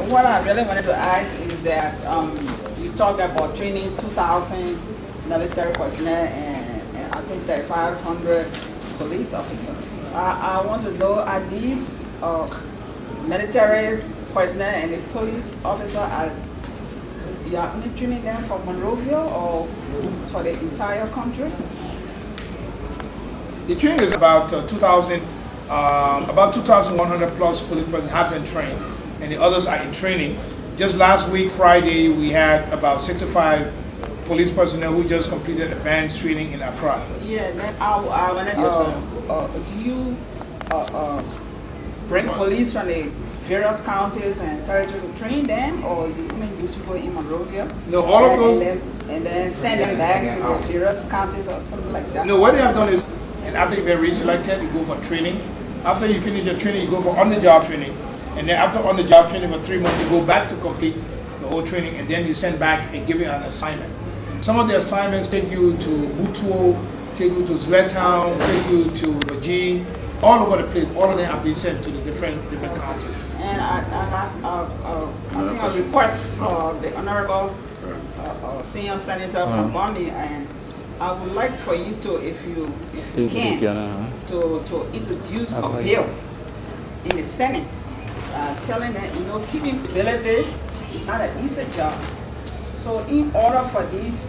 [SPEAKER 11] What I really wanted to ask is that you talked about training 2,000 military personnel and I think 3,500 police officers. I want to know, are these military personnel and the police officers, you are only training them for Monrovia or for the entire country?
[SPEAKER 2] The training is about 2,000, about 2,100 plus police personnel have been trained, and the others are in training. Just last week, Friday, we had about 65 police personnel who just completed advanced training in Accra.
[SPEAKER 11] Yeah, then I wanted to, do you bring police from the various counties and territories to train them, or you only use people in Monrovia?
[SPEAKER 2] No, all of those.
[SPEAKER 11] And then send them back to the various counties or something like that?
[SPEAKER 2] No, what they have done is, and after you get reselected, you go for training. After you finish your training, you go for on-the-job training. And then after on-the-job training for 3 months, you go back to complete the whole training, and then you send back and give you an assignment. Some of the assignments take you to Butuo, take you to Zletown, take you to Virginia, all over the place. All of them have been sent to the different counties.
[SPEAKER 11] And I think a request for the Honorable Senior Senator from Bombay, and I would like for you to, if you can, to introduce a bill in the Senate, telling that keeping stability is not an easy job. So in order for these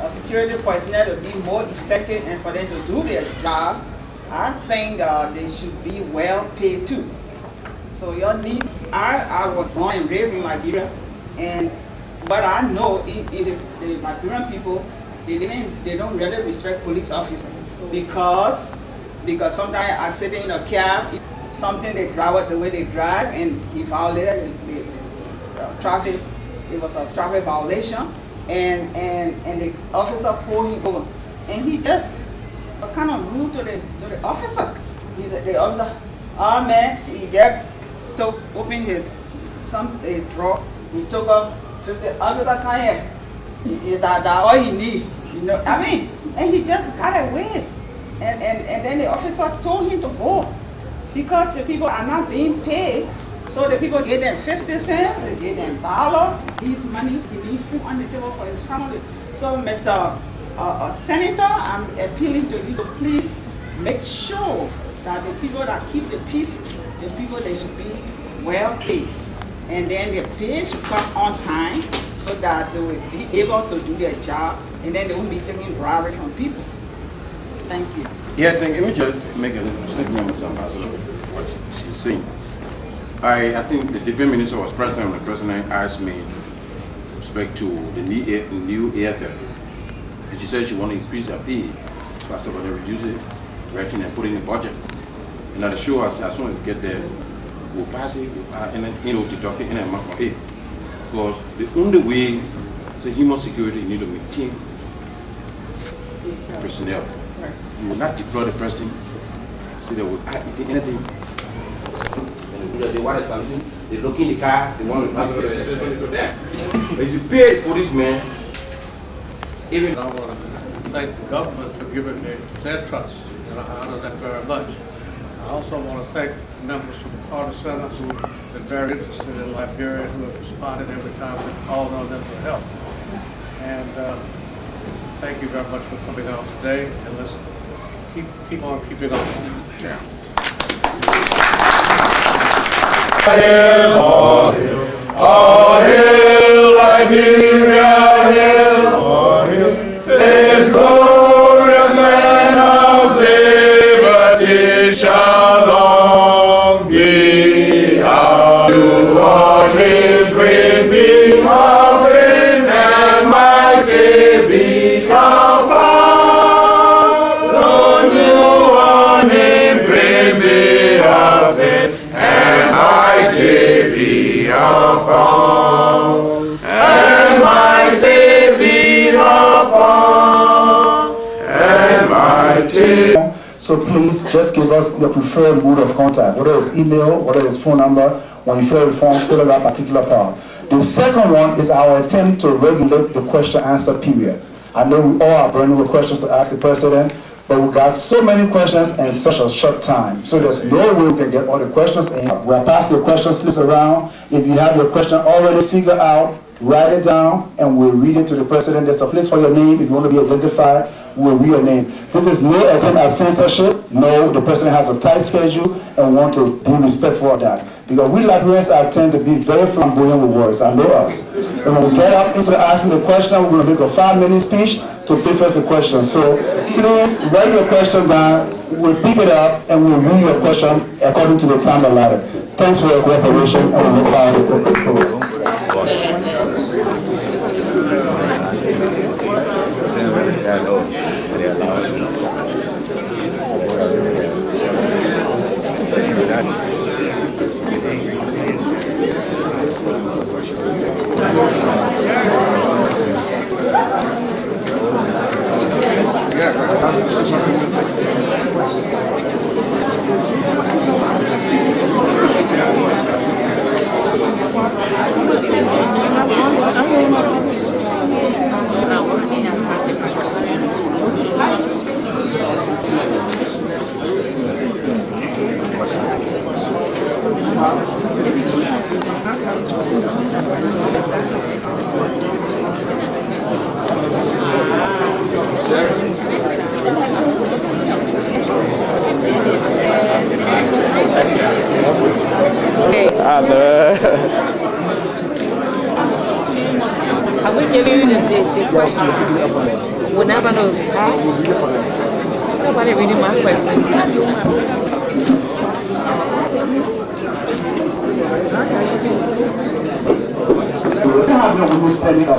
[SPEAKER 11] security personnel to be more effective and for them to do their job, I think they should be well paid too. So your need, I was born and raised in Liberia, and but I know the Liberian people, they don't really respect police officers because sometimes I sit in a cab, something they drive it the way they drive, and he violated the traffic. It was a traffic violation, and the officer pulled him over, and he just kind of rude to the officer. He said, the officer, oh man, he just opened his a drawer. He took up 50. Officer, come here. That's all he need. You know, I mean, and he just got away. And then the officer told him to go because the people are not being paid. So the people gave them 50 cents, they gave them $1, his money, he leave food on the table for his family. So Mr. Senator, I'm appealing to you to please make sure that the people that keep the peace, the people they should be well paid. And then the pay should come on time so that they will be able to do their job and then they won't be taking bribery from people. Thank you.
[SPEAKER 4] Yeah, thank you. Let me just make a statement with Ambassador, what she's saying. I think the defense minister was present when the president asked me with respect to the new AFF. And she said she wanted to increase her pay. So I said, well, they reduce it, writing and put it in the budget. And at the show, as soon as we get there, we'll pass it, and then, deduct it in a month from it. Because the only way to human security, you need to maintain personnel. You will not deploy the person so they will act anything. They want something, they look in the car, they want to pass it to them. But if you pay the policeman, even
[SPEAKER 9] I want to thank the government for giving me their trust, and I honor that very much. I also want to thank members from the Carter Center who have been very interested in Liberia, who have responded every time we called on them for help. And thank you very much for coming out today, and let's keep on keeping on. Yeah.
[SPEAKER 1] All hail, Liberia, hail, all hail, this glorious land of liberty shall long be ours. You only bring me offering and mighty be our power. Lord, you only bring me offering and mighty be our power, and mighty be our power, and mighty.
[SPEAKER 15] So please just give us your preferred mode of contact, whether it's email, whether it's phone number. When you fill out the form, fill out that particular part. The second one is our attempt to regulate the question-answer period. I know we all are burning with questions to ask the president, but we got so many questions in such a short time. So there's no way we can get all the questions in. We'll pass the question slips around. If you have your question already figured out, write it down and we'll read it to the president. There's a place for your name. If you want to be identified, we'll read your name. This is no attempt at censorship. No, the president has a tight schedule and want to be respectful of that. Because we Liberians tend to be very flamboyant with words. I know us. And when we get up into asking the question, we're going to make a 5-minute speech to preface the question. So please write your question down. We'll pick it up and we'll read your question according to the time allotted. Thanks for your cooperation and we'll look forward to the program.
[SPEAKER 16] I will give you the question. We're not going to ask. Nobody reading my question.
[SPEAKER 15] Standing up.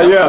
[SPEAKER 5] Yeah.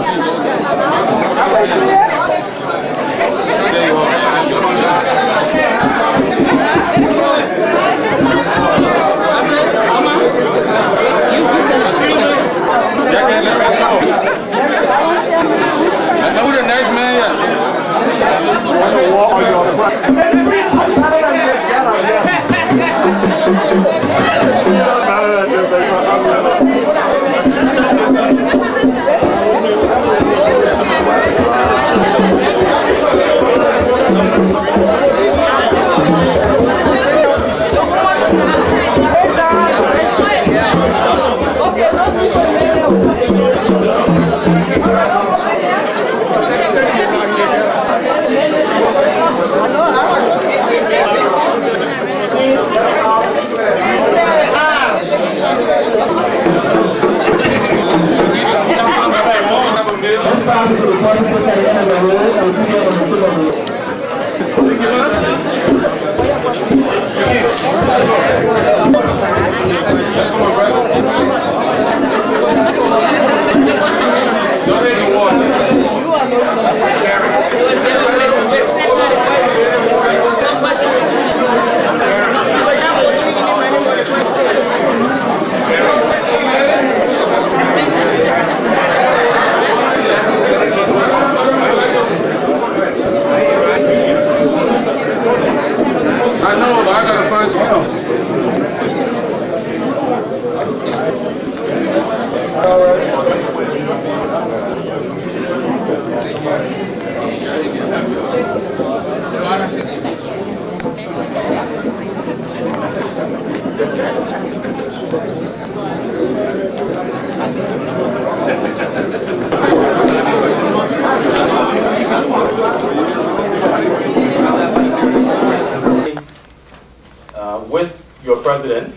[SPEAKER 17] President.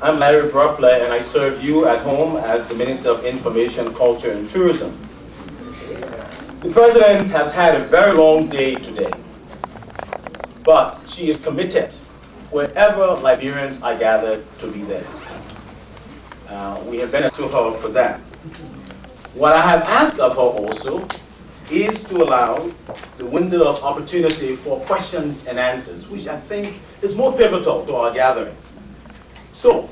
[SPEAKER 17] I'm Larry Brockler, and I serve you at home as the Minister of Information, Culture, and Tourism. The President has had a very long day today, but she is committed wherever Liberians are gathered to be there. We have been to her for that. What I have asked of her also is to allow the window of opportunity for questions and answers, which I think is more pivotal to our gathering. So,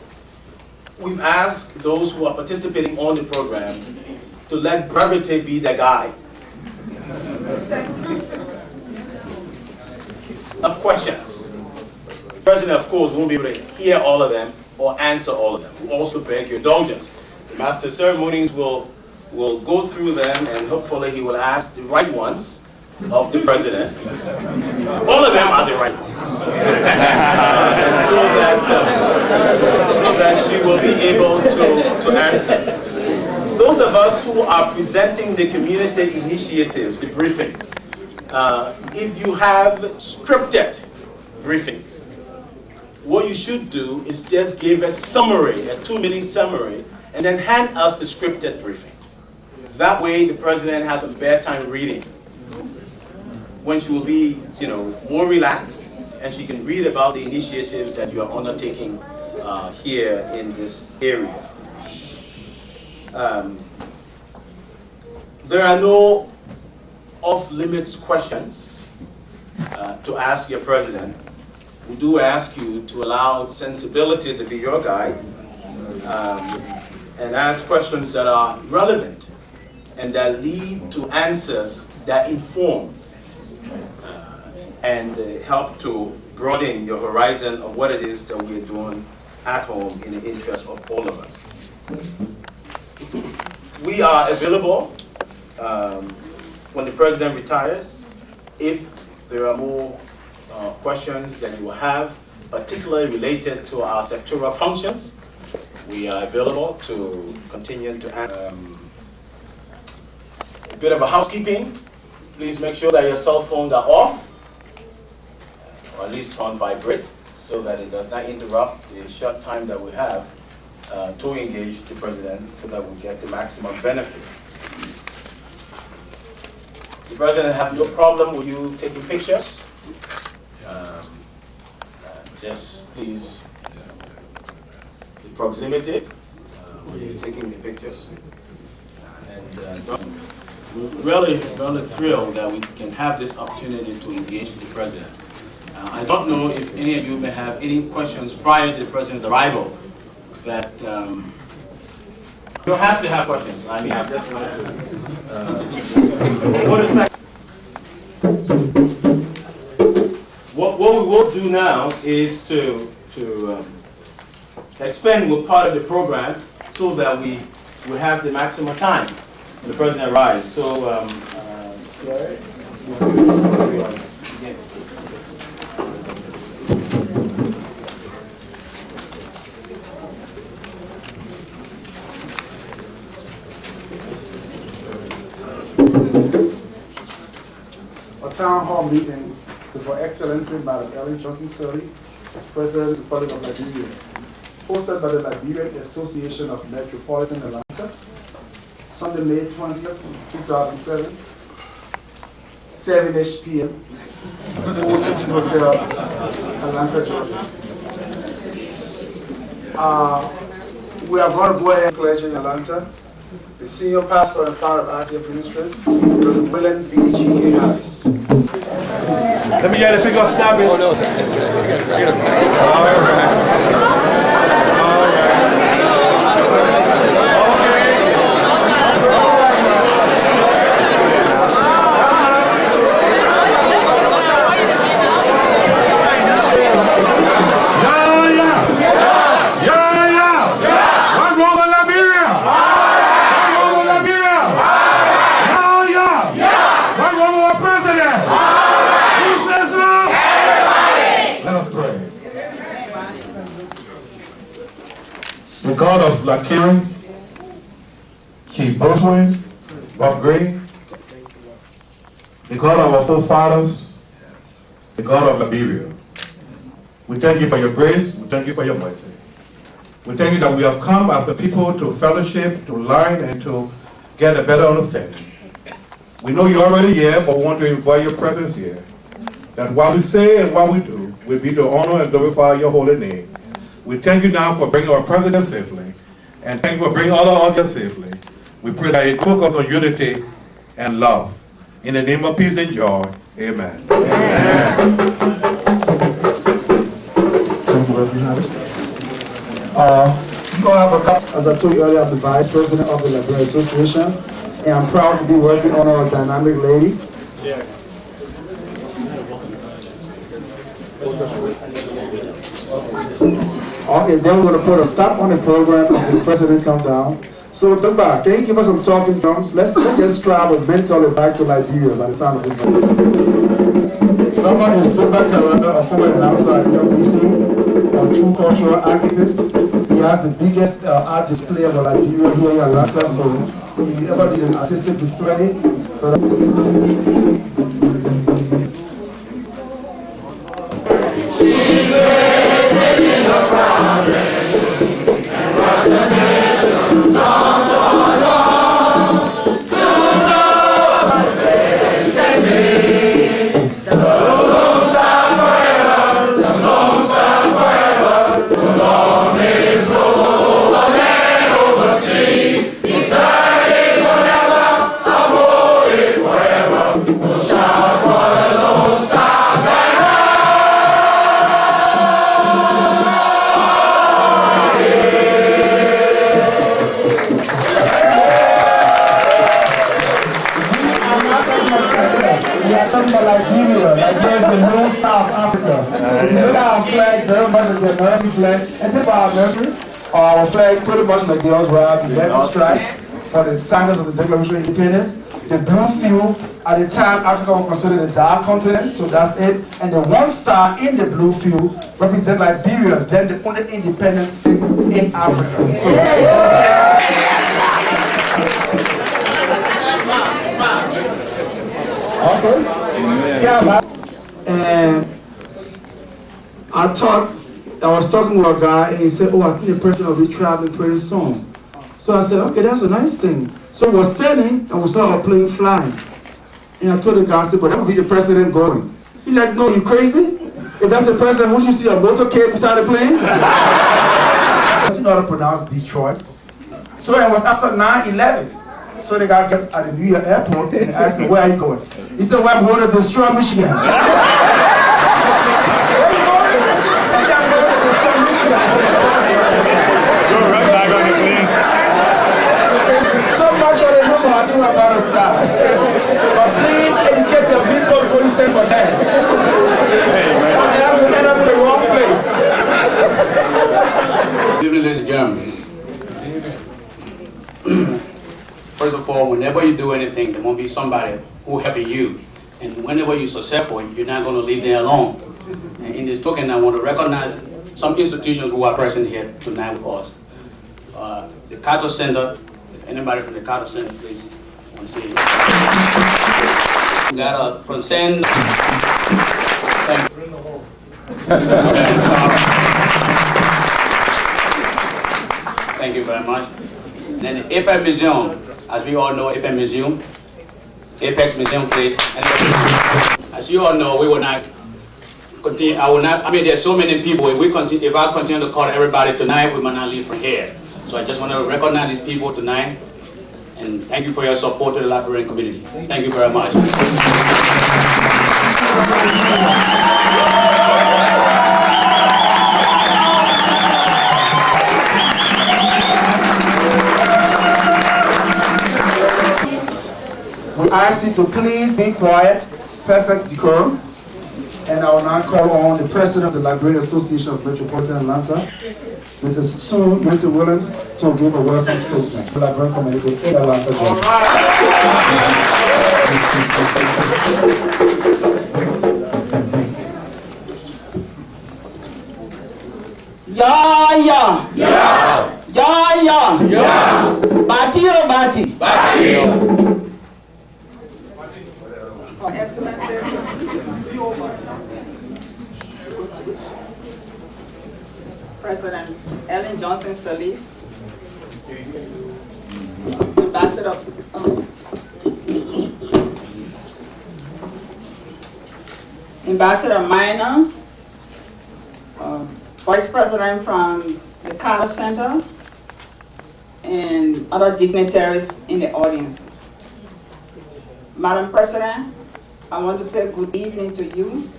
[SPEAKER 17] we've asked those who are participating on the program to let brevity be the guide of questions. The President, of course, won't be able to hear all of them or answer all of them. We also beg your indulgence. The Master of Ceremonies will go through them, and hopefully he will ask the right ones of the President. All of them are the right ones. So that she will be able to answer. Those of us who are presenting the community initiatives, the briefings, if you have scripted briefings, what you should do is just give a summary, a 2-minute summary, and then hand us the scripted briefing. That way the President has some bedtime reading, when she will be, more relaxed, and she can read about the initiatives that you are undertaking here in this area. There are no off-limits questions to ask your President. We do ask you to allow sensibility to be your guide, and ask questions that are relevant and that lead to answers that inform and help to broaden your horizon of what it is that we're doing at home in the interest of all of us. We are available when the President retires. If there are more questions that you will have, particularly related to our sectoral functions, we are available to continue to answer. A bit of a housekeeping. Please make sure that your cell phones are off, or at least on vibrate, so that it does not interrupt the short time that we have to engage the President, so that we get the maximum benefit. The President have no problem with you taking pictures. Just please, the proximity when you're taking the pictures. And we're really thrilled that we can have this opportunity to engage the President. I don't know if any of you may have any questions prior to the President's arrival that you don't have to have questions. I mean, I just wanted to. What we will do now is to expand with part of the program so that we have the maximum time when the President arrives. So.
[SPEAKER 15] A town hall meeting with Her Excellency Madam Ellen Johnson Sirleaf, President of the Republic of Liberia, hosted by the Liberian Association of Metropolitan Atlanta, Sunday, May 20th, 2007, 7 p.m., Four Seasons Hotel, Atlanta, Georgia. We are going to go ahead and pledge in Atlanta. The senior pastor and founder of ICF Ministries, Brother William B.G.K. Harris.
[SPEAKER 1] Let me get a figure of stabbing. Oh, no.
[SPEAKER 18] The God of Lakiri, Keith Bosway, Bob Gray, the God of our forefathers, the God of Liberia. We thank you for your grace. We thank you for your mercy. We thank you that we have come as a people to fellowship, to learn, and to get a better understanding. We know you're already here, but we want to invite your presence here. That what we say and what we do will be to honor and glorify your holy name. We thank you now for bringing our president safely, and thank you for bringing all our audience safely. We pray that it focus on unity and love. In the name of peace and joy, amen. Amen.
[SPEAKER 15] Thank you, Reverend Harris. You have a couple, as I told you earlier, I'm the Vice President of the Library Association, and I'm proud to be working on our dynamic lady.
[SPEAKER 2] Yeah.
[SPEAKER 15] Okay, then we're going to put a stop on the program until the president comes down. So, Dumba, can you give us some talking drums? Let's just travel mentally back to Liberia by the sound of it. Dumba is Dumba Karanda, a former announcer at ELBC, a true cultural activist. He has the biggest art display of Liberia here in Atlanta, so if you ever did an artistic display, and this is our memory. Our flag pretty much like the others, where the red stripes for the signers of the Declaration of Independence. The blue field, at the time Africa was considered a dark continent, so that's it. And the one star in the blue field represents Liberia, then the only independent state in Africa. So, okay. And I was talking to a guy, and he said, oh, I think the president will be traveling pretty soon. So I said, okay, that's a nice thing. So we're standing, and we saw a plane flying. And I told the guy, I said, but that would be the president going. He's like, no, you crazy? If that's the president, won't you see a motorcade beside the plane? I don't know how to pronounce Detroit. So it was after 9/11. So the guy gets at the New York airport and asked him, where are you going? He said, well, I'm going to destroy Michigan. So much for the number, I think we're about to start. But please educate your people before you send for them. Else we end up in the wrong place.
[SPEAKER 19] Good evening, ladies and gentlemen. First of all, whenever you do anything, there won't be somebody who will help you. And whenever you're successful, you're not going to leave there alone. And in this token, I want to recognize some institutions who are present here tonight with us. The Carter Center, if anybody from the Carter Center, please, I want to see you. We got from Sen. Thank you very much. And then the Apex Museum, as we all know, Apex Museum, please. As you all know, we will not continue. There's so many people. If I continue to call everybody tonight, we might not leave from here. So I just want to recognize these people tonight, and thank you for your support to the librarian community. Thank you very much.
[SPEAKER 15] We ask you to please be quiet, perfect decorum. And I will now call on the president of the Library Association of Metropolitan Atlanta, Mrs. Sue Willen, to give a welcome statement to the library community in Atlanta, Georgia.
[SPEAKER 11] Yeah, yeah. Yeah. Yeah, yeah. Yeah. Bati or Bati? Bati. President Ellen Johnson Sirleaf, Ambassador Ambassador Minor, Vice President from the Carter Center, and other dignitaries in the audience. Madam President, I want to say good evening to you.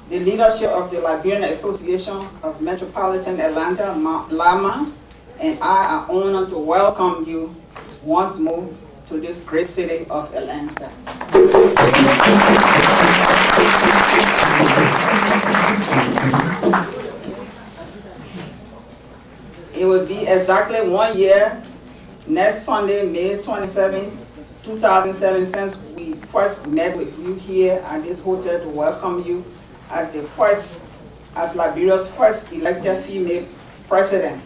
[SPEAKER 11] The leadership of the Liberian Association of Metropolitan Atlanta, LAMA, and I are honored to welcome you once more to this great city of Atlanta. It will be exactly 1 year next Sunday, May 27, 2007, since we first met with you here at this hotel to welcome you as Liberia's first elected female president.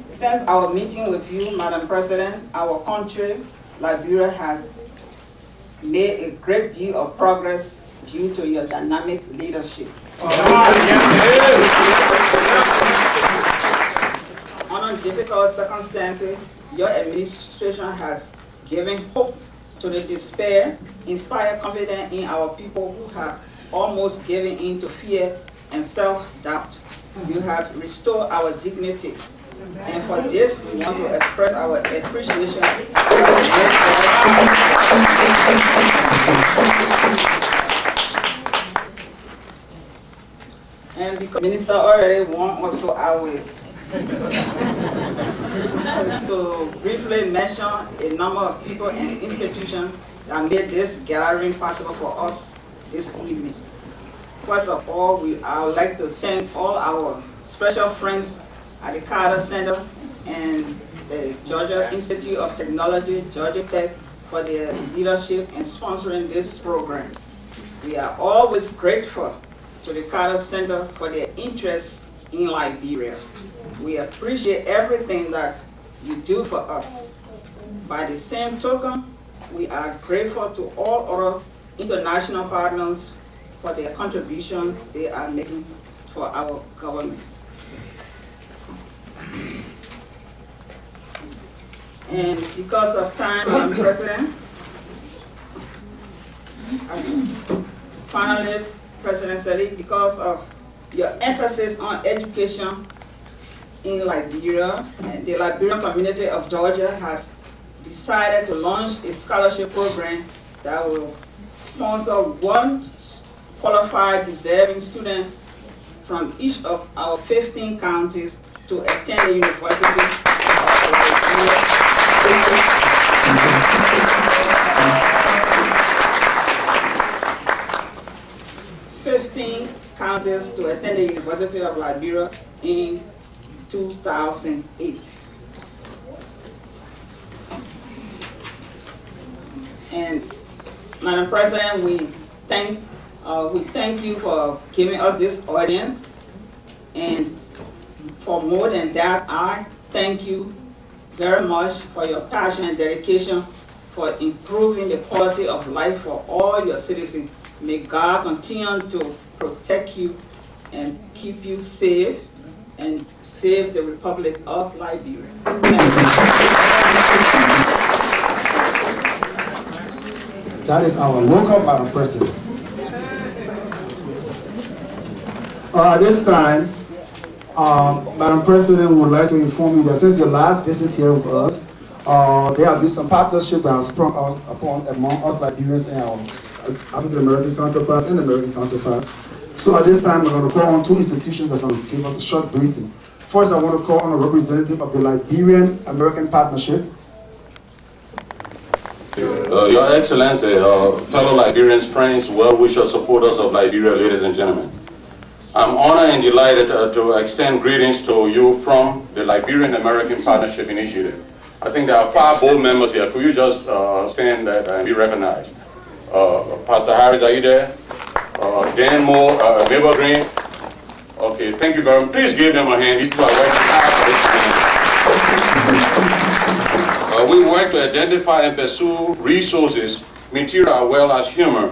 [SPEAKER 11] Since our meeting with you, Madam President, our country, Liberia, has made a great deal of progress due to your dynamic leadership. Under difficult circumstances, your administration has given hope to the despair, inspired confidence in our people who have almost given in to fear and self-doubt. You have restored our dignity. And for this, we want to express our appreciation. And because the minister already won, also I will to briefly mention a number of people and institutions that made this gathering possible for us this evening. First of all, I would like to thank all our special friends at the Carter Center and the Georgia Institute of Technology, Georgia Tech, for their leadership in sponsoring this program. We are always grateful to the Carter Center for their interest in Liberia. We appreciate everything that you do for us. By the same token, we are grateful to all other international partners for their contributions they are making for our government. And because of time, Madam President, finally, President Sirleaf, because of your emphasis on education in Liberia, and the Liberian community of Georgia has decided to launch a scholarship program that will sponsor one qualified deserving student from each of our 15 counties to attend the University of Liberia. 15 counties to attend the University of Liberia in 2008. And Madam President, we thank you for giving us this audience. And for more than that, I thank you very much for your passion and dedication for improving the quality of life for all your citizens. May God continue to protect you and keep you safe and save the Republic of Liberia.
[SPEAKER 15] That is our welcome, Madam President. At this time, Madam President would like to inform you that since your last visit here with us, there have been some partnership that has sprung out among us Liberians and our African American counterparts and American counterparts. So at this time, we're going to call on two institutions that are going to give us a short briefing. First, I want to call on a representative of the Liberian American Partnership.
[SPEAKER 20] Your Excellency, fellow Liberians, friends, well-wishers, supporters of Liberia, ladies and gentlemen. I'm honored and delighted to extend greetings to you from the Liberian American Partnership Initiative. I think there are 5 board members here. Could you just stand and be recognized? Pastor Harris, are you there? Dan Moore, Mabel Green. Okay, thank you very much. Please give them a hand. These people are working hard for this. We work to identify and pursue resources, material as well as humor,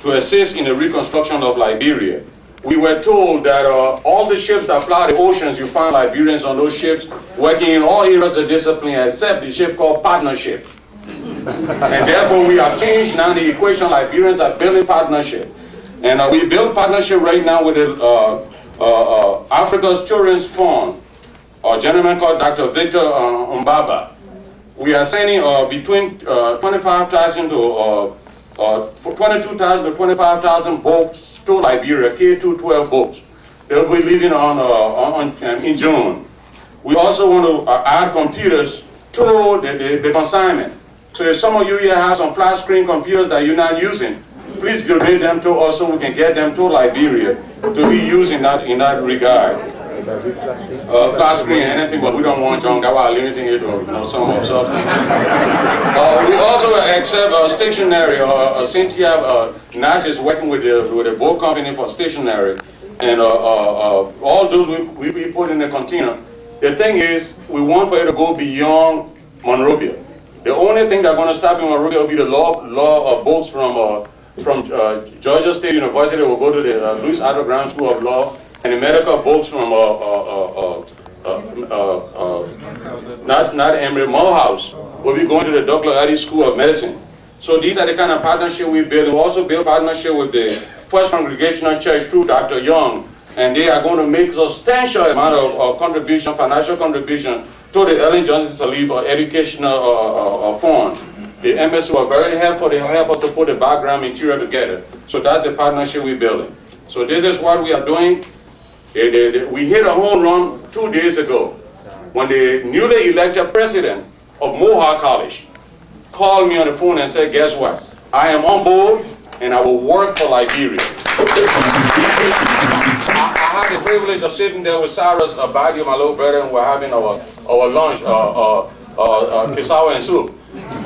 [SPEAKER 20] to assist in the reconstruction of Liberia. we were told that all the ships that fly the oceans, you find Liberians on those ships working in all areas of discipline except the ship called partnership. And therefore we have changed now the equation. Liberians are building partnership. And we build partnership right now with the Africa's Children's Fund, a gentleman called Dr. Victor Mbaba. We are sending between 25,000 to 22,000 to 25,000 boats to Liberia, K-212 boats. They'll be leaving in June. We also want to add computers to the consignment. So if some of you here have some flat screen computers that you're not using, please donate them to us so we can get them to Liberia to be used in that regard. Flat screen, anything, but we don't want junk. That's why I'm limiting it to some of stuff. We also accept stationery. Cynthia Nash is working with the boat company for stationery, and all those we put in the container. The thing is, we want for it to go beyond Monrovia. The only thing that's going to stop in Monrovia will be the law of boats from Georgia State University. Will go to the Louis Otto Brown School of Law, and the medical boats from not Emory Morehouse will be going to the Douglas Addy School of Medicine. So these are the kind of partnership we build. We also build partnership with the First Congregational Church through Dr. Young, and they are going to make substantial amount of contribution, financial contribution to the Ellen Johnson Saliba Educational Fund. The embassy was very helpful. They help us to put the background material together. So that's the partnership we're building. So this is what we are doing. We hit a home run 2 days ago when the newly elected president of Mohawk College called me on the phone and said, guess what? I am on board and I will work for Liberia. I had the privilege of sitting there with Cyrus Abadi, my little brother, and we're having our lunch, kisawa and soup.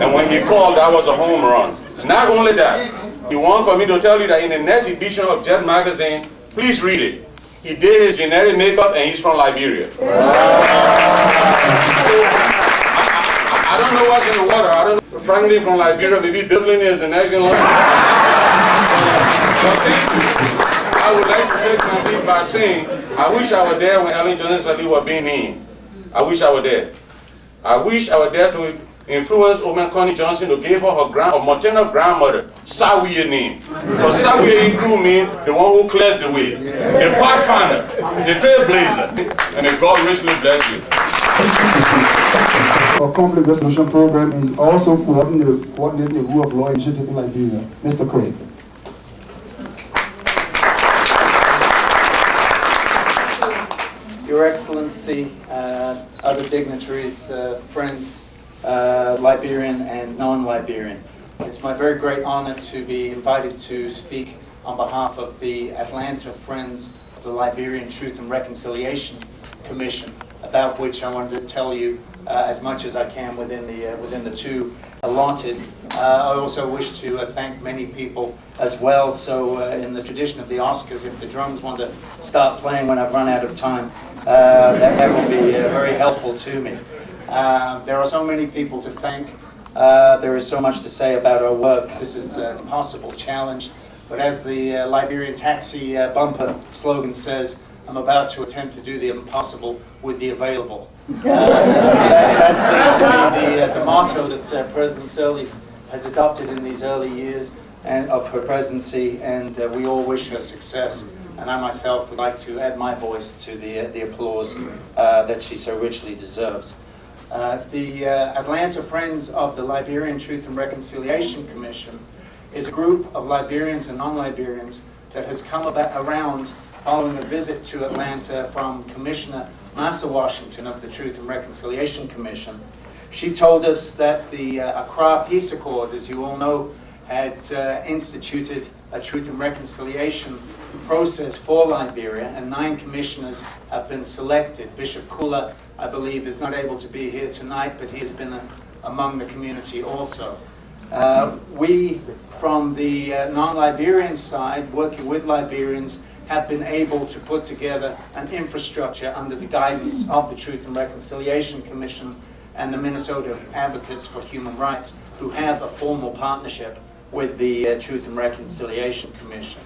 [SPEAKER 20] And when he called, that was a home run. Not only that, he wanted for me to tell you that in the next edition of Jet Magazine, please read it. He did his genetic makeup and he's from Liberia. So, I don't know what's in the water. I don't know. Frankly, from Liberia, maybe Dublin is the next in line. But thank you. I would like to take my seat by saying, I wish I were there when Ellen Johnson Sirleaf was being named. I wish I were there. I wish I were there to influence Omen Connie Johnson to give her her maternal grandmother Sawiye name. Because Sawiye crew means the one who clears the way, the pathfinder, the trailblazer, and may God richly bless you.
[SPEAKER 15] Our conflict resolution program is also coordinating the rule of law initiative in Liberia. Mr. Craig.
[SPEAKER 21] Your Excellency, other dignitaries, friends, Liberian and non-Liberian. It's my very great honor to be invited to speak on behalf of the Atlanta Friends of the Liberian Truth and Reconciliation Commission, about which I wanted to tell you as much as I can within the two allotted. I also wish to thank many people as well. So in the tradition of the Oscars, if the drums want to start playing when I've run out of time, that will be very helpful to me. There are so many people to thank. There is so much to say about our work. This is an impossible challenge. But as the Liberian taxi bumper slogan says, I'm about to attempt to do the impossible with the available. That seems to be the motto that President Sirleaf has adopted in these early years of her presidency, and we all wish her success. And I myself would like to add my voice to the applause that she so richly deserves. The Atlanta Friends of the Liberian Truth and Reconciliation Commission is a group of Liberians and non-Liberians that has come around following a visit to Atlanta from Commissioner Massa Washington of the Truth and Reconciliation Commission. She told us that the Accra Peace Accord, as you all know, had instituted a Truth and Reconciliation process for Liberia, and 9 commissioners have been selected. Bishop Kula, I believe, is not able to be here tonight, but he has been among the community also. We, from the non-Liberian side, working with Liberians, have been able to put together an infrastructure under the guidance of the Truth and Reconciliation Commission and the Minnesota Advocates for Human Rights, who have a formal partnership with the Truth and Reconciliation Commission.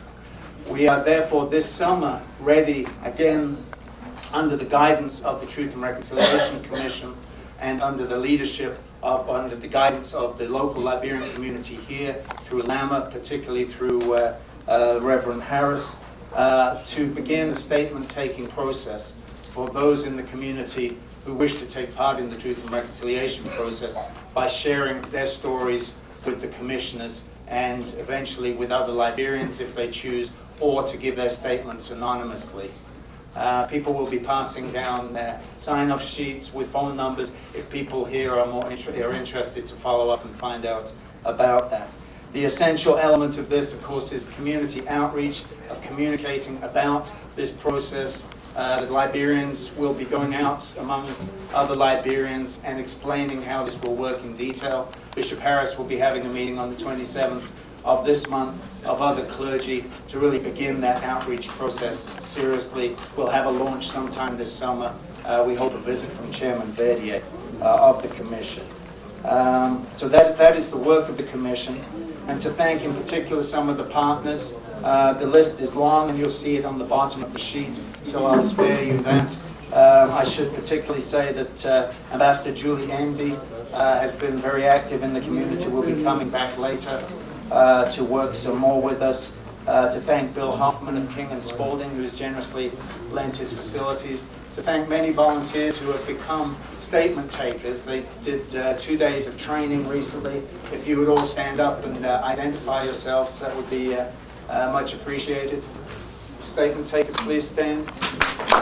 [SPEAKER 21] We are therefore this summer ready again under the guidance of the Truth and Reconciliation Commission and under the under the guidance of the local Liberian community here through LAMA, particularly through Reverend Harris, to begin the statement-taking process for those in the community who wish to take part in the Truth and Reconciliation process by sharing their stories with the commissioners and eventually with other Liberians if they choose, or to give their statements anonymously. People will be passing down sign-off sheets with phone numbers if people here are interested to follow up and find out about that. The essential element of this, of course, is community outreach, of communicating about this process. The Liberians will be going out among other Liberians and explaining how this will work in detail. Bishop Harris will be having a meeting on the 27th of this month of other clergy to really begin that outreach process seriously. We'll have a launch sometime this summer. We hope a visit from Chairman Verdier of the Commission. So that is the work of the Commission. And to thank in particular some of the partners. The list is long and you'll see it on the bottom of the sheet, so I'll spare you that. I should particularly say that Ambassador Julie Andy has been very active in the community. Will be coming back later to work some more with us. To thank Bill Hoffman of King and Spalding, who has generously lent his facilities. To thank many volunteers who have become statement takers. They did 2 days of training recently. If you would all stand up and identify yourselves, that would be much appreciated. Statement takers, please stand.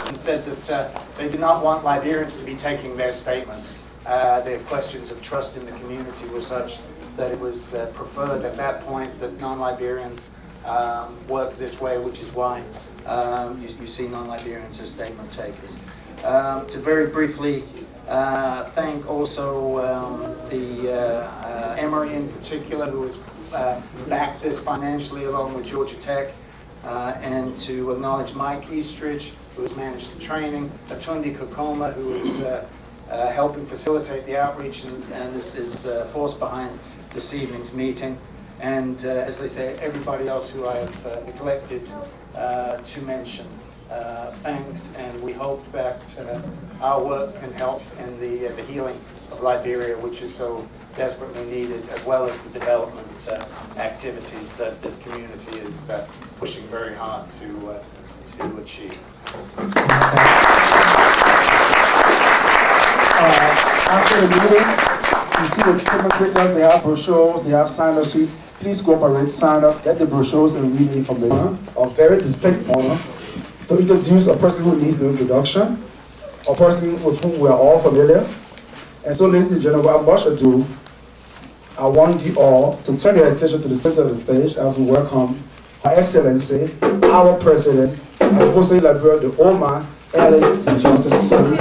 [SPEAKER 21] And said that they do not want Liberians to be taking their statements. Their questions of trust in the community were such that it was preferred at that point that non-Liberians work this way, which is why you see non-Liberians as statement takers. To very briefly thank also the Emory in particular, who has backed this financially along with Georgia Tech, and to acknowledge Mike Eastridge, who has managed the training, Atundi Kokoma, who is helping facilitate the outreach and is force behind this evening's meeting, and as they say, everybody else who I have neglected to mention. Thanks, and we hope that our work can help in the healing of Liberia, which is so desperately needed, as well as the development activities that this community is pushing very hard to achieve.
[SPEAKER 15] After the meeting, you see the statement takers, they have brochures, they have sign-up sheets. Please cooperate, sign up, get the brochures and read the information. A very distinct honor to introduce a person who needs the introduction, a person with whom we are all familiar. And so, ladies and gentlemen, what I'm about to do, I want you all to turn your attention to the center of the stage as we welcome Her Excellency, our President, and most of Liberia, the old man, Ellen Johnson, son,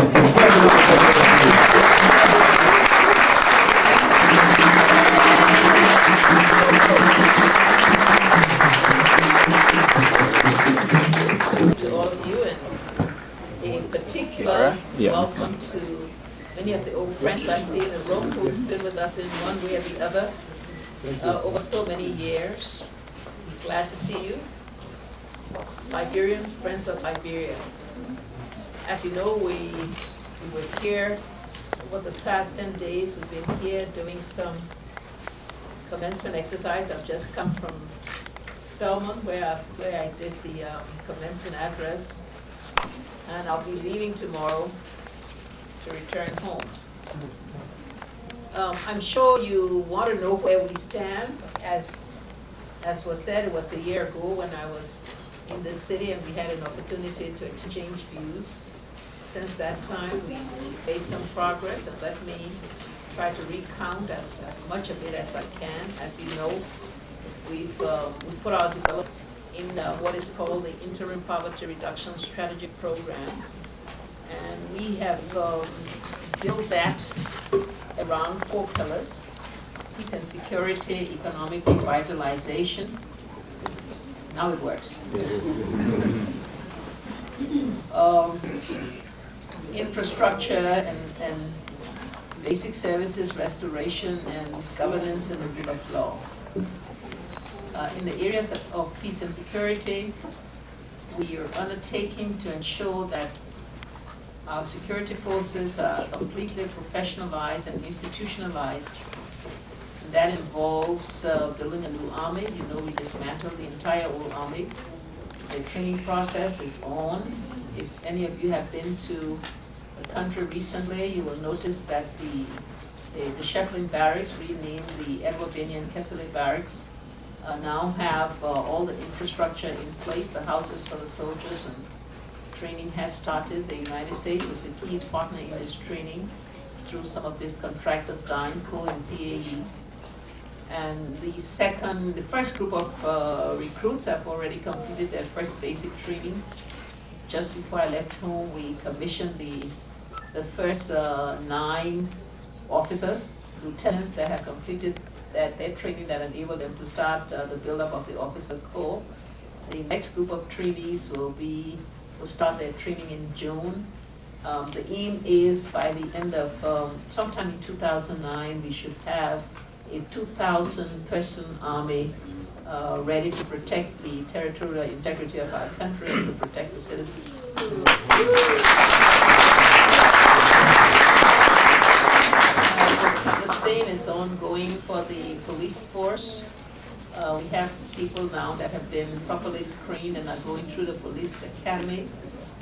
[SPEAKER 7] to all of you, and in particular, welcome to many of the old friends I see in the room who's been with us in one way or the other over so many years. Glad to see you. Liberians, friends of Liberia. As you know, we were here over the past 10 days. We've been here doing some commencement exercise. I've just come from Spelman, where I did the commencement address, and I'll be leaving tomorrow to return home. I'm sure you want to know where we stand. As was said, it was a year ago when I was in this city and we had an opportunity to exchange views. Since that time, we made some progress, and let me try to recount as much of it as I can. As you know, we've put our development in what is called the Interim Poverty Reduction Strategy Program. And we have built that around 4 pillars: peace and security, economic revitalization. Now it works. Infrastructure and basic services, restoration, and governance and the rule of law. In the areas of peace and security, we are undertaking to ensure that our security forces are completely professionalized and institutionalized. And that involves building a new army. You know, we dismantled the entire old army. The training process is on. If any of you have been to the country recently, you will notice that the Shefflin Barracks, renamed the Edward Benyon Kesseley Barracks, now have all the infrastructure in place, the houses for the soldiers, and training has started. The United States is the key partner in this training through some of these contractors, DynCo and PAE. And the first group of recruits have already completed their first basic training. Just before I left home, we commissioned the first 9 officers, lieutenants that have completed their training that enabled them to start the buildup of the officer corps. The next group of trainees will start their training in June. The aim is by the end of sometime in 2009, we should have a 2,000-person army ready to protect the territorial integrity of our country and to protect the citizens. The same is ongoing for the police force. We have people now that have been properly screened and are going through the police academy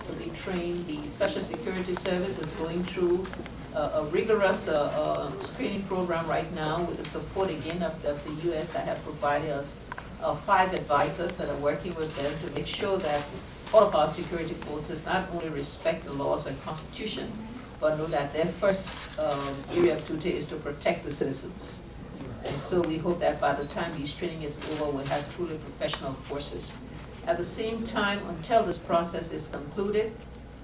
[SPEAKER 7] to be trained. The Special Security Service is going through a rigorous screening program right now with the support again of the U.S. that have provided us 5 advisors that are working with them to make sure that all of our security forces not only respect the laws and constitution, but know that their first area of duty is to protect the citizens. And so we hope that by the time this training is over, we'll have truly professional forces. At the same time, until this process is concluded,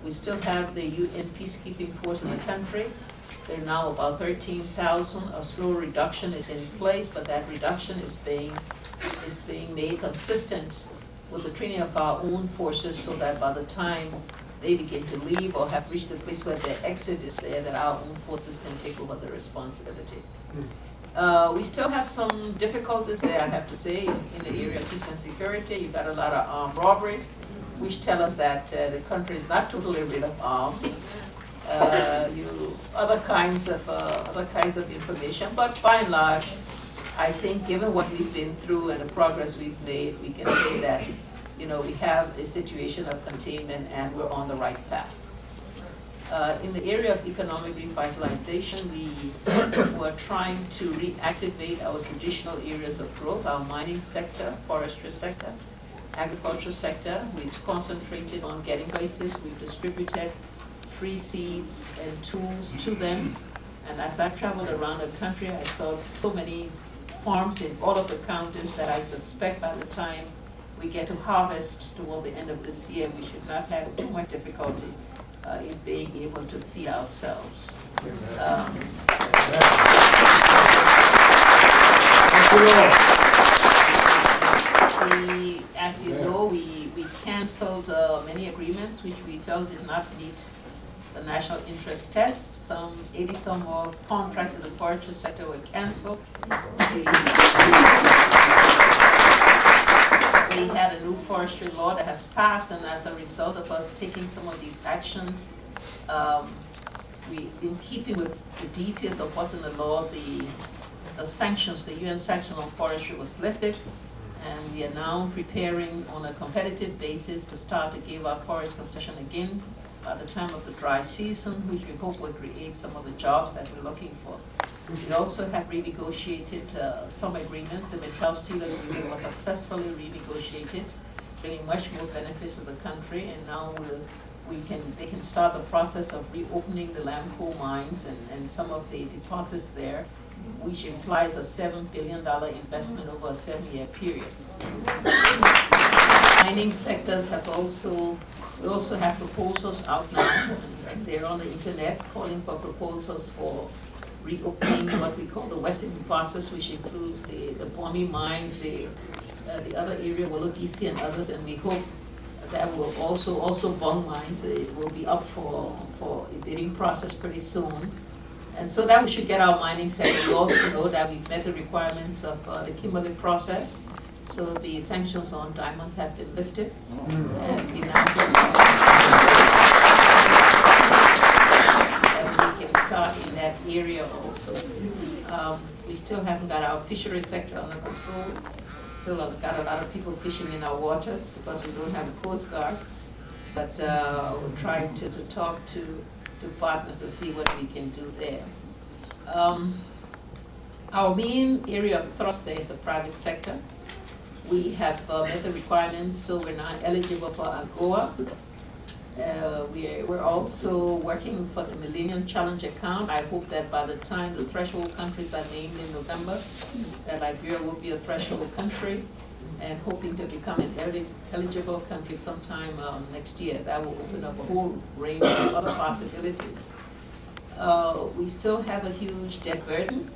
[SPEAKER 7] we still have the UN peacekeeping force in the country. There are now about 13,000. A slow reduction is in place, but that reduction is being made consistent with the training of our own forces so that by the time they begin to leave or have reached the place where their exit is there, that our own forces can take over the responsibility. We still have some difficulties there, I have to say, in the area of peace and security. You've got a lot of armed robberies, which tell us that the country is not totally rid of arms. Other kinds of information, but by and large, I think given what we've been through and the progress we've made, we can say that we have a situation of containment and we're on the right path. In the area of economic revitalization, we were trying to reactivate our traditional areas of growth, our mining sector, forestry sector, agriculture sector. We've concentrated on getting places. We've distributed free seeds and tools to them. And as I traveled around the country, I saw so many farms in all of the counties that I suspect by the time we get to harvest toward the end of this year, we should not have too much difficulty in being able to feed ourselves. As you know, we canceled many agreements which we felt did not meet the national interest test. Some 80-some more contracts in the forestry sector were canceled. We had a new forestry law that has passed, and as a result of us taking some of these actions, in keeping with the details of what's in the law, the sanctions, the UN sanction on forestry was lifted, and we are now preparing on a competitive basis to start to give our forest concession again by the time of the dry season, which we hope will create some of the jobs that we're looking for. We also have renegotiated some agreements. The Metal Steel agreement was successfully renegotiated, bringing much more benefits to the country, and now they can start the process of reopening the Lamco mines and some of the deposits there, which implies a $7 billion investment over a 7-year period. Mining sectors have we also have proposals out now, and they're on the internet calling for proposals for reopening what we call the Western process, which includes the Bomi mines, the other area, Wologisi and others, and we hope that will also Bong mines, it will be up for a bidding process pretty soon. And so that we should get our mining sector. We also know that we've met the requirements of the Kimberley process. So the sanctions on diamonds have been lifted, and we can start in that area also. We still haven't got our fishery sector under control. Still got a lot of people fishing in our waters because we don't have a coast guard. But we're trying to talk to partners to see what we can do there. Our main area of thrust there is the private sector. We have met the requirements, so we're now eligible for AGOA. We're also working for the Millennium Challenge account. I hope that by the time the threshold countries are named in November, that Liberia will be a threshold country, and hoping to become an eligible country sometime next year. That will open up a whole range of other possibilities. We still have a huge debt burden.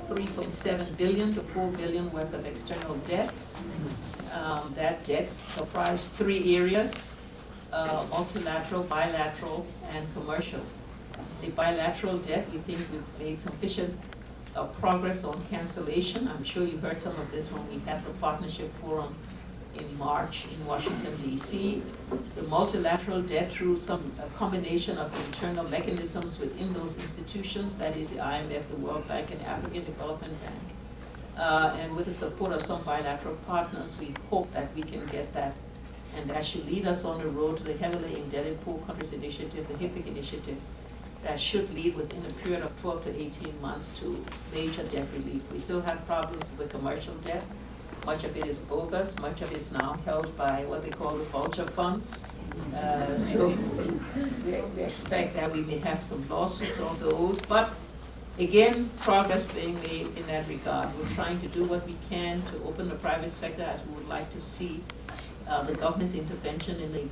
[SPEAKER 7] 3.7 billion to 4 billion worth of external debt. That debt comprised 3 areas, multilateral, bilateral, and commercial. The bilateral debt, we think we've made sufficient progress on cancellation. I'm sure you heard some of this when we had the partnership forum in March in Washington, D.C. The multilateral debt through a combination of internal mechanisms within those institutions, that is the IMF, the World Bank, and the African Development Bank. And with the support of some bilateral partners, we hope that we can get that. And that should lead us on the road to the heavily indebted poor countries initiative, the HIPIC initiative, that should lead within a period of 12 to 18 months to major debt relief. We still have problems with commercial debt. Much of it is bogus. Much of it is now held by what they call the vulture funds. So we expect that we may have some lawsuits on those. But again, progress being made in that regard. We're trying to do what we can to open the private sector, as we would like to see the government's intervention in the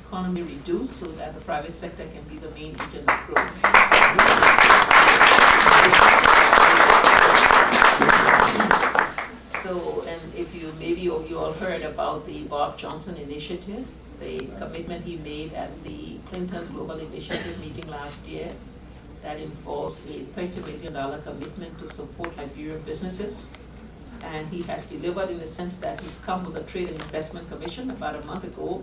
[SPEAKER 7] economy reduced so that the private sector can be the main engine of growth. So, and if you, maybe you all heard about the Bob Johnson initiative, the commitment he made at the Clinton Global Initiative meeting last year, that involves a $30 million commitment to support Liberian businesses. And he has delivered in the sense that he's come with a Trade and Investment Commission about a month ago.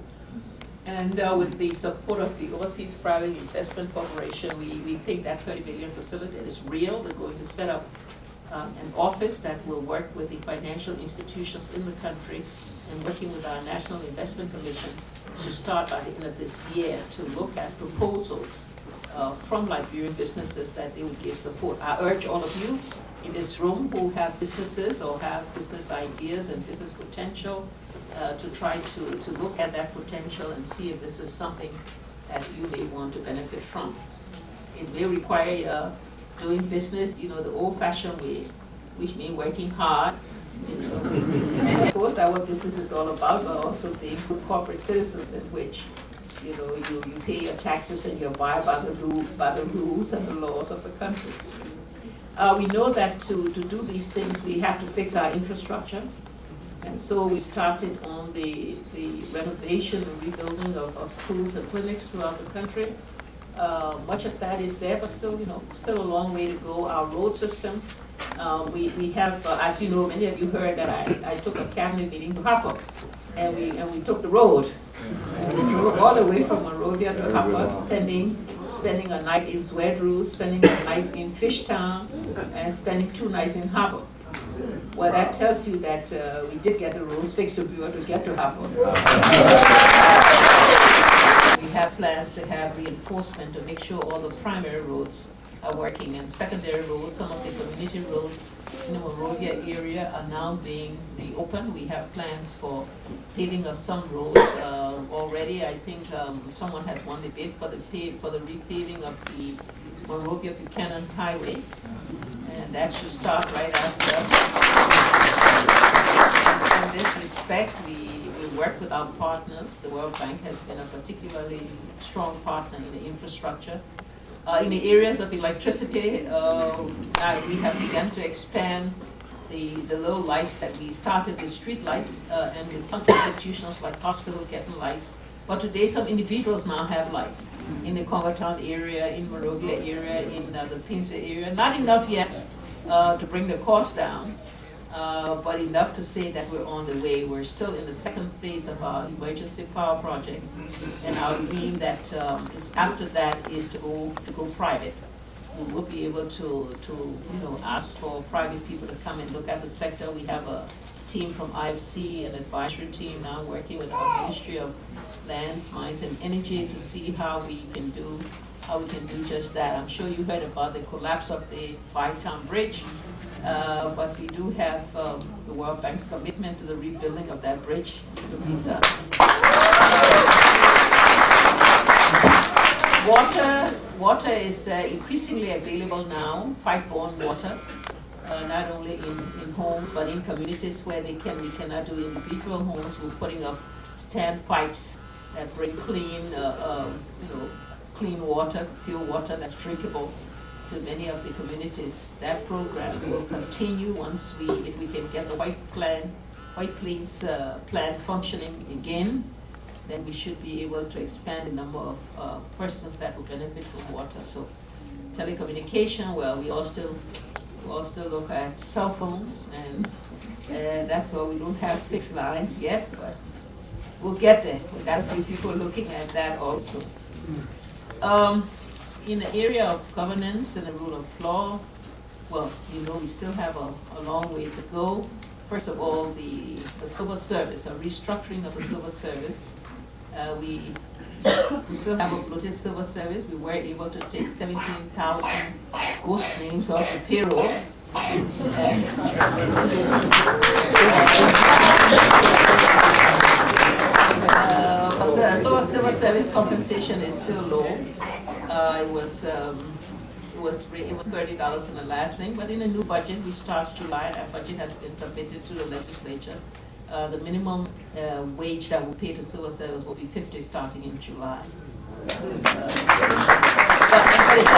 [SPEAKER 7] And with the support of the Overseas Private Investment Corporation, we think that 30 million facility is real. We're going to set up an office that will work with the financial institutions in the country and working with our National Investment Commission to start by the end of this year to look at proposals from Liberian businesses that they would give support. I urge all of you in this room who have businesses or have business ideas and business potential to try to look at that potential and see if this is something that you may want to benefit from. It may require doing business, you know, the old-fashioned way, which means working hard, you know. And of course, that's what business is all about, but also being good corporate citizens in which, you know, you pay your taxes and you abide by the rules and the laws of the country. We know that to do these things, we have to fix our infrastructure. And so we started on the renovation and rebuilding of schools and clinics throughout the country. Much of that is there, but still, you know, still a long way to go. Our road system, we have, as you know, many of you heard that I took a cabinet meeting to Hapa, and we took the road. And we drove all the way from Monrovia to Hapa, spending a night in Zwedru, spending a night in Fishtown, and spending 2 nights in Hapa. Well, that tells you that we did get the roads fixed to be able to get to Hapa. We have plans to have reinforcement to make sure all the primary roads are working, and secondary roads, some of the community roads in the Monrovia area are now being reopened. We have plans for paving of some roads already. I think someone has won the bid for the repaving of the Monrovia Buchanan Highway, and that should start right after. In this respect, we work with our partners. The World Bank has been a particularly strong partner in the infrastructure. In the areas of electricity, we have begun to expand the little lights that we started with street lights, and with some institutions like hospitals getting lights. But today some individuals now have lights in the Congotown area, in Monrovia area, in the Pinsville area. Not enough yet to bring the cost down, but enough to say that we're on the way. We're still in the second phase of our emergency power project, and our dream that is after that is to go private. We will be able to ask for private people to come and look at the sector. We have a team from IFC, an advisory team now working with our Ministry of Lands, Mines, and Energy to see how we can do just that. I'm sure you heard about the collapse of the Five-Town Bridge, but we do have the World Bank's commitment to the rebuilding of that bridge to be done. Water is increasingly available now, pipe-borne water, not only in homes but in communities where we cannot do individual homes. We're putting up standpipes that bring clean, clean water, pure water that's drinkable to many of the communities. That program will continue if we can get the White Plains plant functioning again. Then we should be able to expand the number of persons that will benefit from water. So telecommunication, well, we all still look at cell phones, and that's why we don't have fixed lines yet, but we'll get there. We got a few people looking at that also. In the area of governance and the rule of law, well, we still have a long way to go. First of all, the civil service, a restructuring of the civil service. We still have a bloated civil service. We were able to take 17,000 ghost names off the payroll. But the civil service compensation is still low. It was $30 in the last thing, but in the new budget, which starts July, that budget has been submitted to the legislature. The minimum wage that we pay to civil service will be $50 starting in July. But it's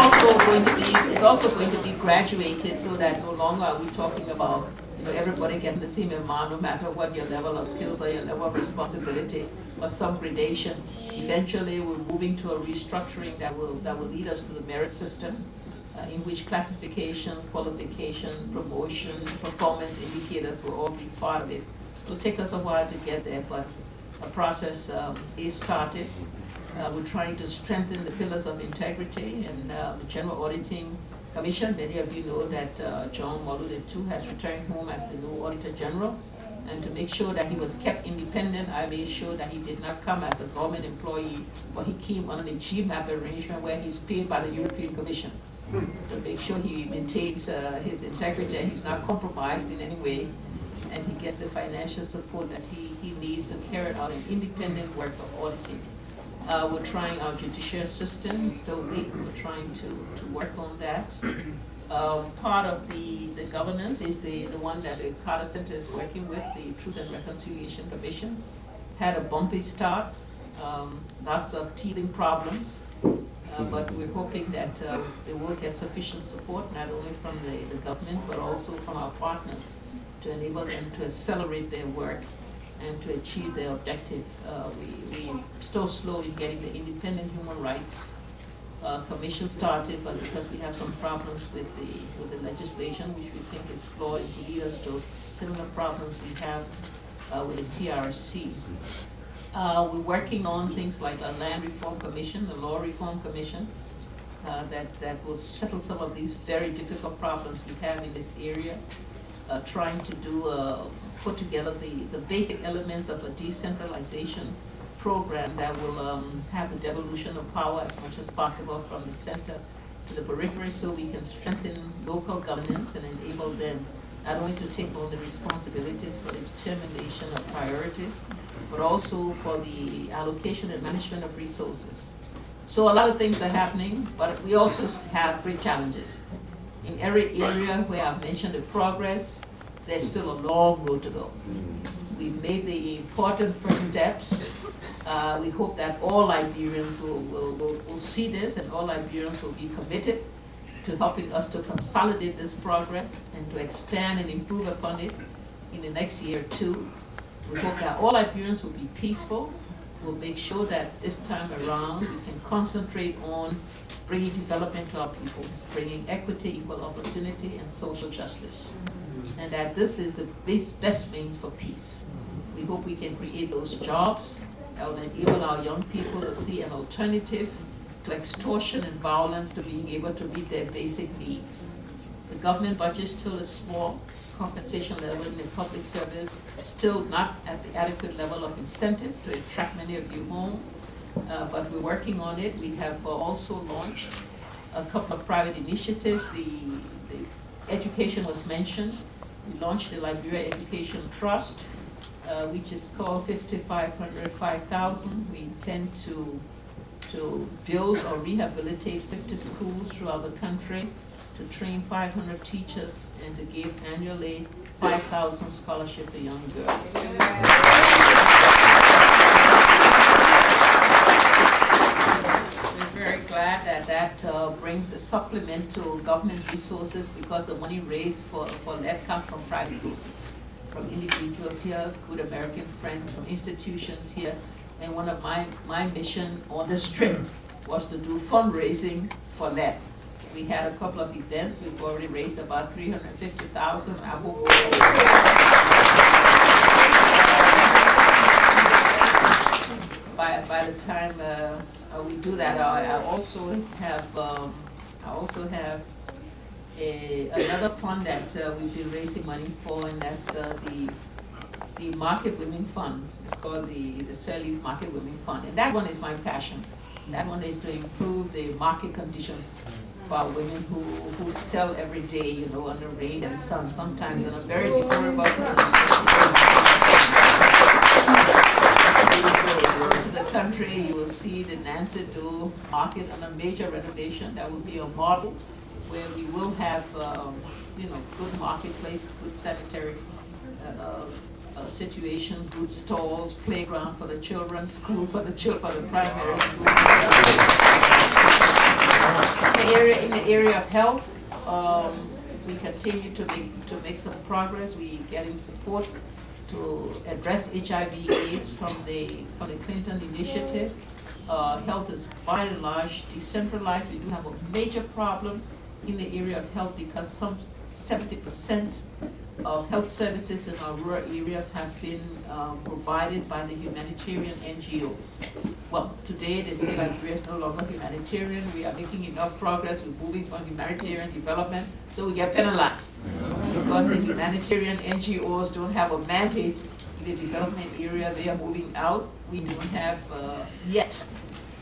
[SPEAKER 7] also going to be graduated, so that no longer are we talking about everybody getting the same amount, no matter what your level of skills or your level of responsibility, or some gradation. Eventually, we're moving to a restructuring that will lead us to the merit system, in which classification, qualification, promotion, performance indicators will all be part of it. It'll take us a while to get there, but a process is started. We're trying to strengthen the pillars of integrity, and the General Auditing Commission. Many of you know that John Molude too has returned home as the new Auditor General. And to make sure that he was kept independent, I made sure that he did not come as a government employee, but he came on an GMAP arrangement where he's paid by the European Commission to make sure he maintains his integrity and he's not compromised in any way, and he gets the financial support that he needs to carry out an independent work of auditing. We're trying our judicial system, still weak. We're trying to work on that. Part of the governance is the one that the Carter Center is working with, the Truth and Reconciliation Commission. Had a bumpy start, lots of teething problems, but we're hoping that they will get sufficient support, not only from the government, but also from our partners, to enable them to accelerate their work and to achieve their objective. We're still slow in getting the Independent Human Rights Commission started, but because we have some problems with the legislation, which we think is flawed, it could lead us to similar problems we have with the TRC. We're working on things like a Land Reform Commission, the Law Reform Commission, that will settle some of these very difficult problems we have in this area. Trying to put together the basic elements of a decentralization program that will have the devolution of power as much as possible from the center to the periphery, so we can strengthen local governance and enable them not only to take on the responsibilities for the determination of priorities, but also for the allocation and management of resources. So a lot of things are happening, but we also have great challenges. In every area where I've mentioned the progress, there's still a long road to go. We've made the important first steps. We hope that all Liberians will see this, and all Liberians will be committed to helping us to consolidate this progress and to expand and improve upon it in the next year or two. We hope that all Liberians will be peaceful. We'll make sure that this time around we can concentrate on bringing development to our people, bringing equity, equal opportunity, and social justice. and that this is the best means for peace. We hope we can create those jobs that will enable our young people to see an alternative to extortion and violence, to being able to meet their basic needs. The government budget still is small. Compensation level in the public service still not at the adequate level of incentive to attract many of you home, but we're working on it. We have also launched a couple of private initiatives. The education was mentioned. We launched the Liberia Education Trust, which is called 5500 5000. We intend to build or rehabilitate 50 schools throughout the country, to train 500 teachers, and to give annually 5,000 scholarships to young girls. We're very glad that that brings a supplemental government resources, because the money raised for that comes from private sources, from individuals here, good American friends, from institutions here. And one of my mission on this trip was to do fundraising for that. We had a couple of events. We've already raised about 350,000. I hope by the time we do that, I also have another fund that we've been raising money for, and that's the Market Women Fund. It's called the Sirleaf Market Women Fund, and that one is my passion. That one is to improve the market conditions for women who sell every day, you know, under rain and sun, sometimes in a very deplorable to the country. You will see the Nancy Doe market on a major renovation. That will be a model where we will have, good marketplace, good sanitary situation, good stalls, playground for the children, school for the children, for the primary school. In the area of health, we continue to make some progress. We getting support to address HIV/AIDS from the Clinton initiative. Health is by and large decentralized. We do have a major problem in the area of health, because some 70% of health services in our rural areas have been provided by the humanitarian NGOs. Well, today they say Liberia is no longer humanitarian. We are making enough progress. We're moving from humanitarian development, so we get penalized because the humanitarian NGOs don't have a mandate in the development area. They are moving out. We don't have yet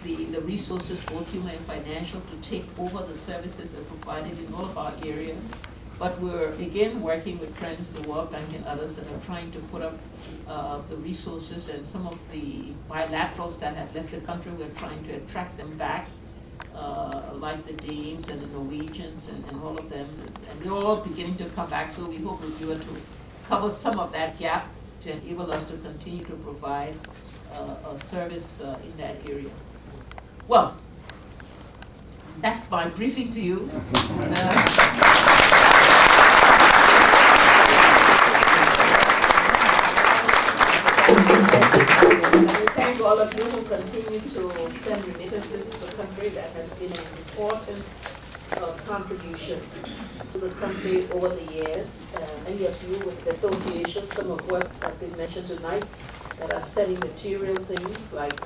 [SPEAKER 7] the resources, both human and financial, to take over the services that are provided in all of our areas. But we're, again, working with friends, the World Bank and others, that are trying to put up the resources, and some of the bilaterals that have left the country, we're trying to attract them back, like the Danes and the Norwegians and all of them. And they're all beginning to come back, so we hope we'll be able to cover some of that gap to enable us to continue to provide a service in that area. Well, that's my briefing to you. Thank all of you who continue to send remittances to the country. That has been an important contribution to the country over the years. Many of you with the associations, some of what have been mentioned tonight, that are sending material things like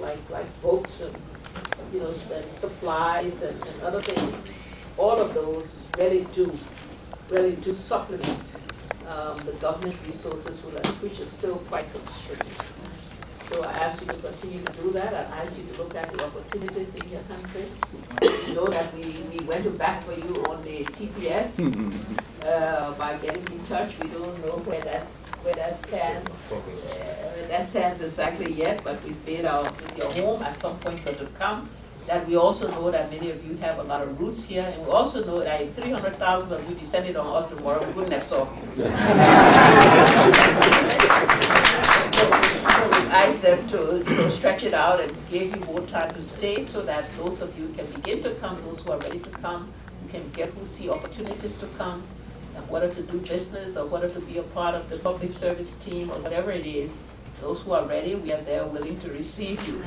[SPEAKER 7] books and supplies and other things. All of those really do supplement the government resources, which is still quite constrained. So I ask you to continue to do that. I ask you to look at the opportunities in your country. You know that we went to bat for you on the TPS by getting in touch. We don't know where that stands. That stands exactly yet, but we've made your home at some point to come. That we also know that many of you have a lot of roots here, and we also know that if 300,000 of you descended on us tomorrow, we wouldn't have solved it. So we asked them to stretch it out and give you more time to stay, so that those of you can begin to come, those who are ready to come, who see opportunities to come, and whether to do business or whether to be a part of the public service team or whatever it is. Those who are ready, we are there willing to receive you.